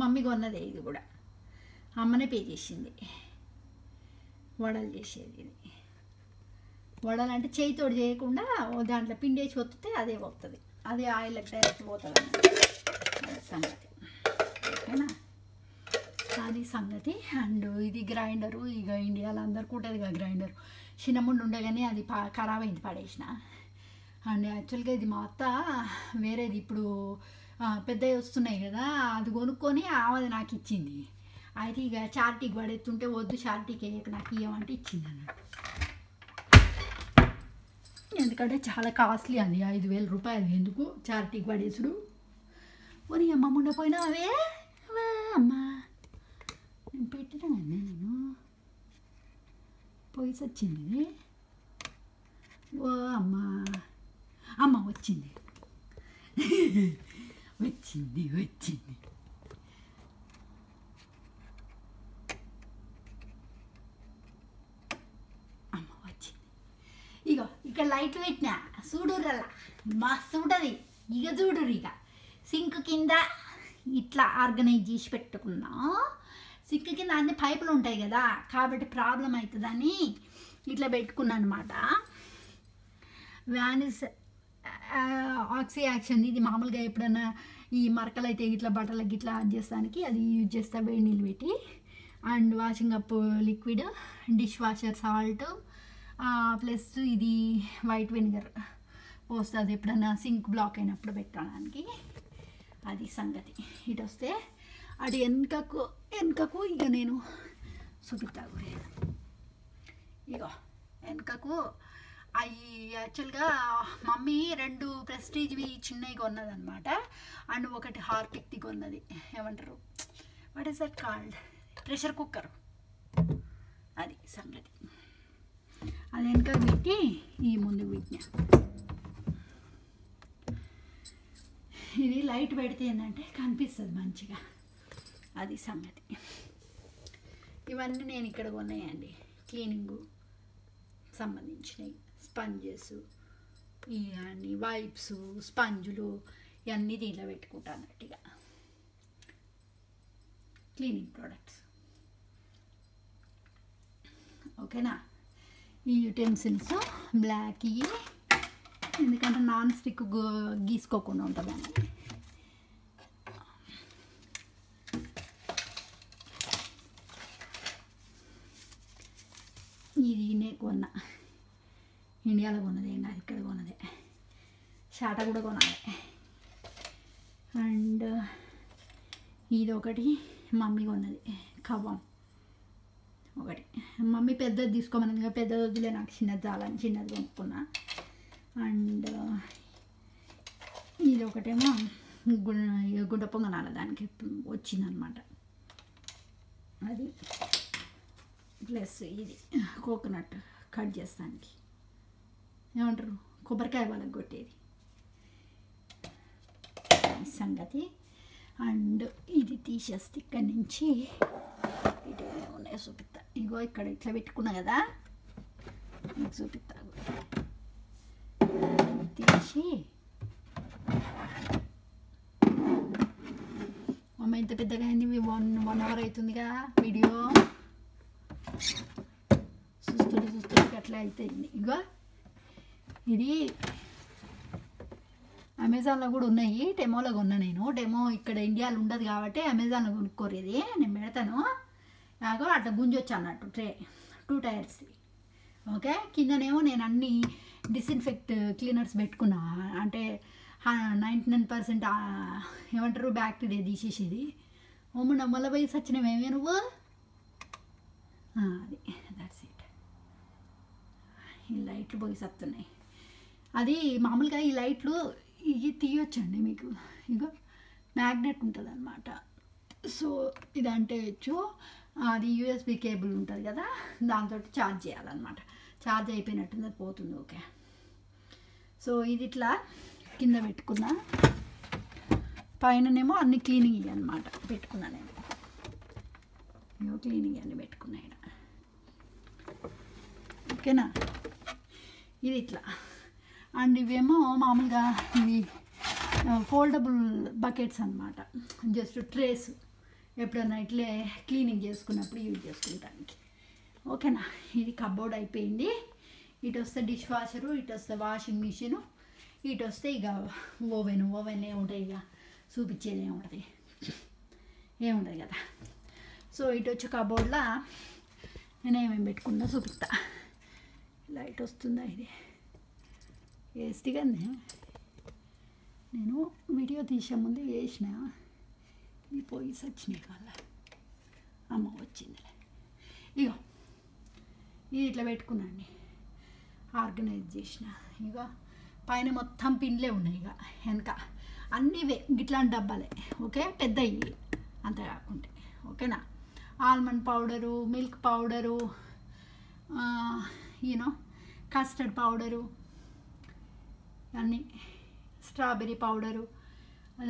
మమ్మీ కొన్నదే, ఇది కూడా అమ్మనే పే చేసింది. వడలు చేసేది ఇది. వడలు అంటే చేయితోడు చేయకుండా దాంట్లో పిండేసి వత్తితే అదే పోతుంది, అదే ఆయిల్కి డైరెక్ట్ పోతుంది అన్నమాట. సంగతి. ఓకేనా? అది సంగతి. అండ్ ఇది గ్రైండరు. ఇక ఇండియాలో అందరికీ ఉంటుంది కదా గ్రైండర్. చిన్నముండు ఉండగానే అది ఖరాబ్ అయింది, పడేసిన. అండ్ యాక్చువల్గా ఇది మా అత్త వేరేది ఇప్పుడు పెద్దవి వస్తున్నాయి కదా, అది కొనుక్కొని ఆమెది నాకు ఇచ్చింది. అయితే ఇక చార్టీకి పడేస్తుంటే వద్దు, చార్టీకి వేయక నాకు ఇవ్వమంటే ఇచ్చింది అన్నట్టు. ఎందుకంటే చాలా కాస్ట్లీ అది, 5,000 రూపాయలు ఎందుకు చార్టీకి పడేసుడు. పోనీ అమ్మ ఉండపోయినా అవే అమ్మ నేను పెట్టినా కదా, నేను పోయిసి వచ్చింది. ఓ అమ్మ వచ్చింది అమ్మ వచ్చింది. ఇగో ఇక్కడ లైట్ పెట్టినా, చూడుర్రలా మస్తు ఉంటుంది. ఇక చూడుర్రు, ఇక సింక్ కింద ఇట్లా ఆర్గనైజ్ చేసి పెట్టుకున్నా. సింక్ కింద అన్ని పైపులు ఉంటాయి కదా, కాబట్టి ప్రాబ్లం అవుతుందని ఇట్లా పెట్టుకున్నా అనమాట. వ్యానిస్ ఆక్సీ యాక్షన్, ఇది మామూలుగా ఎప్పుడైనా ఈ మరకలు అయితే ఇట్లా బట్టలకి ఇట్లా యాడ్ చేస్తానికి అది యూజ్ చేస్తా, వేడి నీళ్ళు పెట్టి. And washing up liquid, dish washer salt, plus ఇది వైట్ వెనిగర్ పోస్తుంది ఎప్పుడైనా సింక్ బ్లాక్ అయినప్పుడు పెట్టడానికి. అది సంగతి. ఇటు వస్తే అటు వెనుకకు ఇక నేను చూపిస్తా గురి. ఇగో వెనుకకు అవి యాక్చువల్గా మమ్మీ 2 ప్రెస్టీజ్వి చిన్నవి కొన్నదనమాట. అండ్ ఒకటి హార్పిక్ది కొన్నది. ఏమంటారు, what is that called, pressure cooker. అది సంగతి. అది వెనుక పెట్టి ఈ ముందు పెట్టినా. ఇది లైట్ పెడితే ఏంటంటే కనిపిస్తుంది మంచిగా. అది సంగతి. ఇవన్నీ నేను ఇక్కడ కొన్నాయండి, క్లీనింగు సంబంధించినవి. స్పంజెస్ ఇవన్నీ, వైప్స్, స్పంజులు ఇవన్నీ దీంట్లో పెట్టుకుంటాను అన్నట్టుగా. Cleaning products. ఓకేనా. ఈ యుటెన్సిల్స్ బ్లాక్, ఎందుకంటే నాన్ స్టిక్ గీసుకోకుండా ఉంటుందండి. ఇది నేను కొన్నా, ఇండియాలో కొన్నది, ఏం కాదు ఇక్కడ కొన్నదే. షాటా కూడా కొనాలి. అండ్ ఇది ఒకటి మమ్మీ కొన్నది, కవ్వం ఒకటి. మమ్మీ పెద్దది తీసుకోమని, పెద్దది వద్దులే నాకు చిన్నది చాలని చిన్నది కొనుక్కున్నా. అండ్ ఇది ఒకటేమో గుడ్డ పొంగనాల దానికి వచ్చిందనమాట. అది ప్లస్ ఇది కోకోనట్ కట్ చేస్తానికి, ఏమంటారు, కొబ్బరికాయ వాళ్ళకి కొట్టేది సంగతి. అండ్ ఇది తీసేస్తే ఇక్కడి నుంచి ఇటు ఉన్నాయో చూపిస్తా. ఇగో ఇక్కడ ఇట్లా పెట్టుకున్నా కదా, మీకు చూపిస్తా. తీసి అమ్మ ఇంత పెద్దగా అయింది, 1 hour అవుతుందిగా వీడియో. చూస్తుంటే అట్లా అవుతుంది. ఇగో ఇది అమెజాన్లో కూడా ఉన్నాయి, డెమోలో కొన్నా నేను. డెమో ఇక్కడ ఇండియాలో ఉండదు కాబట్టి అమెజాన్లో కొనుక్కోరు. ఇది నేను పెడతాను. నాకు అట్లా గుంజొచ్చు అన్నట్టు ట్రే, 2 టైర్స్. ఓకే. కిందనేమో నేను అన్ని డిస్ఇన్ఫెక్ట్ క్లీనర్స్ పెట్టుకున్నా, అంటే 99% ఏమంటారు బ్యాక్టీరియా తీసేసేది. ఓము నమ్మల పోయి సచ్చినవేమే నువ్వు. అది దట్స్ ఇట్. ఈ లైట్లు పోయి సత్తున్నాయి. అది మామూలుగా ఈ లైట్లు ఇవి తీయొచ్చండి మీకు. ఇగో మ్యాగ్నెట్ ఉంటుంది అనమాట. సో ఇది అంటే వచ్చు. అది యూఎస్బి కేబుల్ ఉంటుంది కదా, దాంతో ఛార్జ్ చేయాలన్నమాట. ఛార్జ్ అయిపోయినట్టుంది, అది పోతుంది. ఓకే. సో ఇది ఇట్లా కింద పెట్టుకున్నా, పైననేమో అన్ని క్లీనింగ్ అనమాట పెట్టుకున్నా నేను. ఇగో క్లీనింగ్ అన్నీ పెట్టుకున్నా ఇక్కడ. ఓకేనా. ఇది ఇట్లా. అండ్ ఇవేమో మామూలుగా ఇవి ఫోల్డబుల్ బకెట్స్ అనమాట, జస్ట్ ట్రేస్, ఎప్పుడన్నా ఇట్లే క్లీనింగ్ చేసుకున్నప్పుడు యూజ్ చేసుకుంటానికి. ఓకేనా. ఇది కబోర్డ్ అయిపోయింది. ఇటు వస్తే డిష్ వాషరు, ఇటు వస్తే వాషింగ్ మిషను, ఇటు వస్తే ఇక ఓవెన్ ఏముంటాయి, ఇక చూపించేది ఏముంటుంది కదా. సో ఇటు వచ్చి కబోర్డ్లో నేను ఏమేమి పెట్టుకున్నా చూపిస్తా. లైట్ వస్తుందా, ఇది వేస్తే కానీ నేను వీడియో తీసే ముందు వేసిన, ఇది పోయి సచ్చినాయి వాళ్ళ అమ్మ వచ్చిందిలే. ఇగో ఇది ఇట్లా పెట్టుకున్నాండి, ఆర్గనైజ్ చేసిన. ఇక పైన మొత్తం పిన్లే ఉన్నాయి, ఇక వెనక అన్నీ ఇట్లాంటి డబ్బాలే. ఓకే. పెద్దవి అంత కాకుంటే. ఓకేనా. Almond powder, milk powder, custard powder, అన్నీ, స్ట్రాబెర్రీ పౌడరు,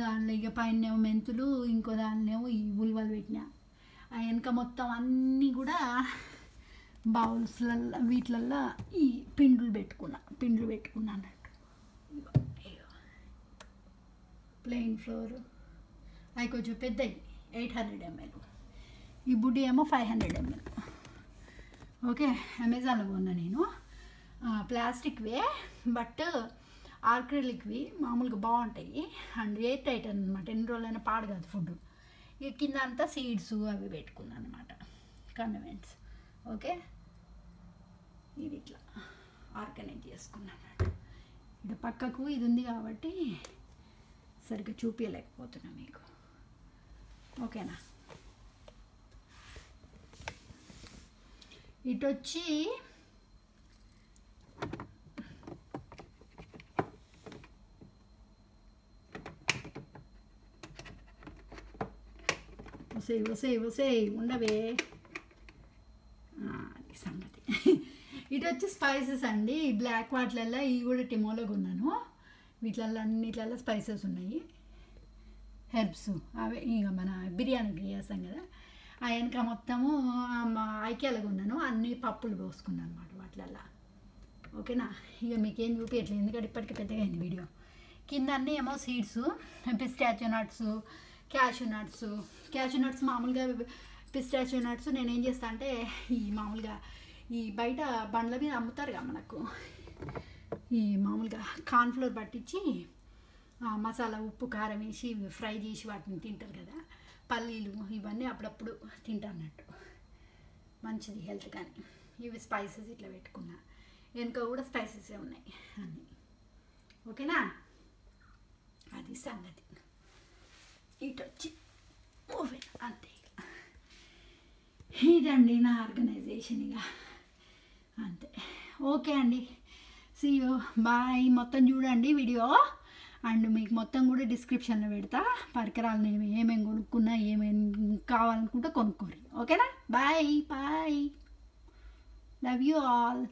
దానిలో ఇక పైన మెంతులు, ఇంకో దానిలో ఈ ఉల్వలు పెట్టినా. ఆ వెనక మొత్తం అన్నీ కూడా బౌల్స్లల్లో వీటిలల్లో ఈ పిండ్లు పెట్టుకున్నా అన్నట్టు. ప్లెయిన్ ఫ్లోర్ అవి కొంచెం పెద్దవి, 800 ml. ఈ బుడ్డి ఏమో 500 ml. ఓకే. అమెజాన్లో కొన్నా నేను. ప్లాస్టిక్వే, బట్ ఆర్క్రిలిక్వి మామూలుగా బాగుంటాయి. అండ్ ఎయిర్ టైట్ అనమాట, ఎన్ని రోజులైనా పాడు కాదు ఫుడ్. ఇక కింద అంతా సీడ్స్ అవి పెట్టుకున్నాను అనమాట, కండమెంట్స్. ఓకే. ఇది ఇట్లా ఆర్గనైజ్ చేసుకున్నాను. ఇది పక్కకు ఇది ఉంది కాబట్టి సరిగ్గా చూపించలేకపోతున్నా మీకు. ఓకేనా? ఇటు వచ్చి వసే ఉండవే, అది సంగతి. ఇటు వచ్చి స్పైసెస్ అండి. ఈ బ్లాక్ వాటిలల్లో ఇవి కూడా టిమోలో కొన్నాను. వీటిలలో అన్నిట్లలో స్పైసెస్ ఉన్నాయి, హెర్బ్స్. అవే ఇక మన బిర్యానీకి చేస్తాం కదా, ఆ వెనక మొత్తము ఐక్యాలో కొన్నాను. అన్ని పప్పులు పోసుకున్నాను అనమాట వాటిలల్లో. ఓకేనా? ఇక మీకేం చూపించట్లేదు ఎందుకంటే ఇప్పటికీ పెద్దగా అయింది వీడియో. కింద అన్నీ ఏమో seeds, pistachio nuts, cashew nuts మామూలుగా. పిస్టాచియో నట్స్ నేనేం చేస్తా అంటే ఈ మామూలుగా ఈ బయట బండ్ల మీద అమ్ముతారు కదా మనకు, ఈ మామూలుగా కార్న్ఫ్లోర్ పట్టించి మసాలా ఉప్పు కారం వేసి ఫ్రై చేసి వాటిని తింటారు కదా, పల్లీలు ఇవన్నీ అప్పుడప్పుడు తింటా అన్నట్టు, మంచిది హెల్త్. కానీ ఇవి స్పైసెస్ ఇట్లా పెట్టుకున్నా, వెనుక కూడా స్పైసెసే ఉన్నాయి అన్నీ. ఓకేనా? అది సంగతి. ఇటు వచ్చి ఓవెన్, అంతే. ఇదండి నా ఆర్గనైజేషన్ ఇక, అంతే. ఓకే అండి, సీ యూ, బాయ్. మొత్తం చూడండి వీడియో, అండ్ మీకు మొత్తం కూడా డిస్క్రిప్షన్లో పెడతా. పరికరాలు ఏమేమి కొనుక్కున్నా, ఏమేమి కావాలనుకుంటే కొనుక్కోరు. ఓకేనా? Bye bye, love you all.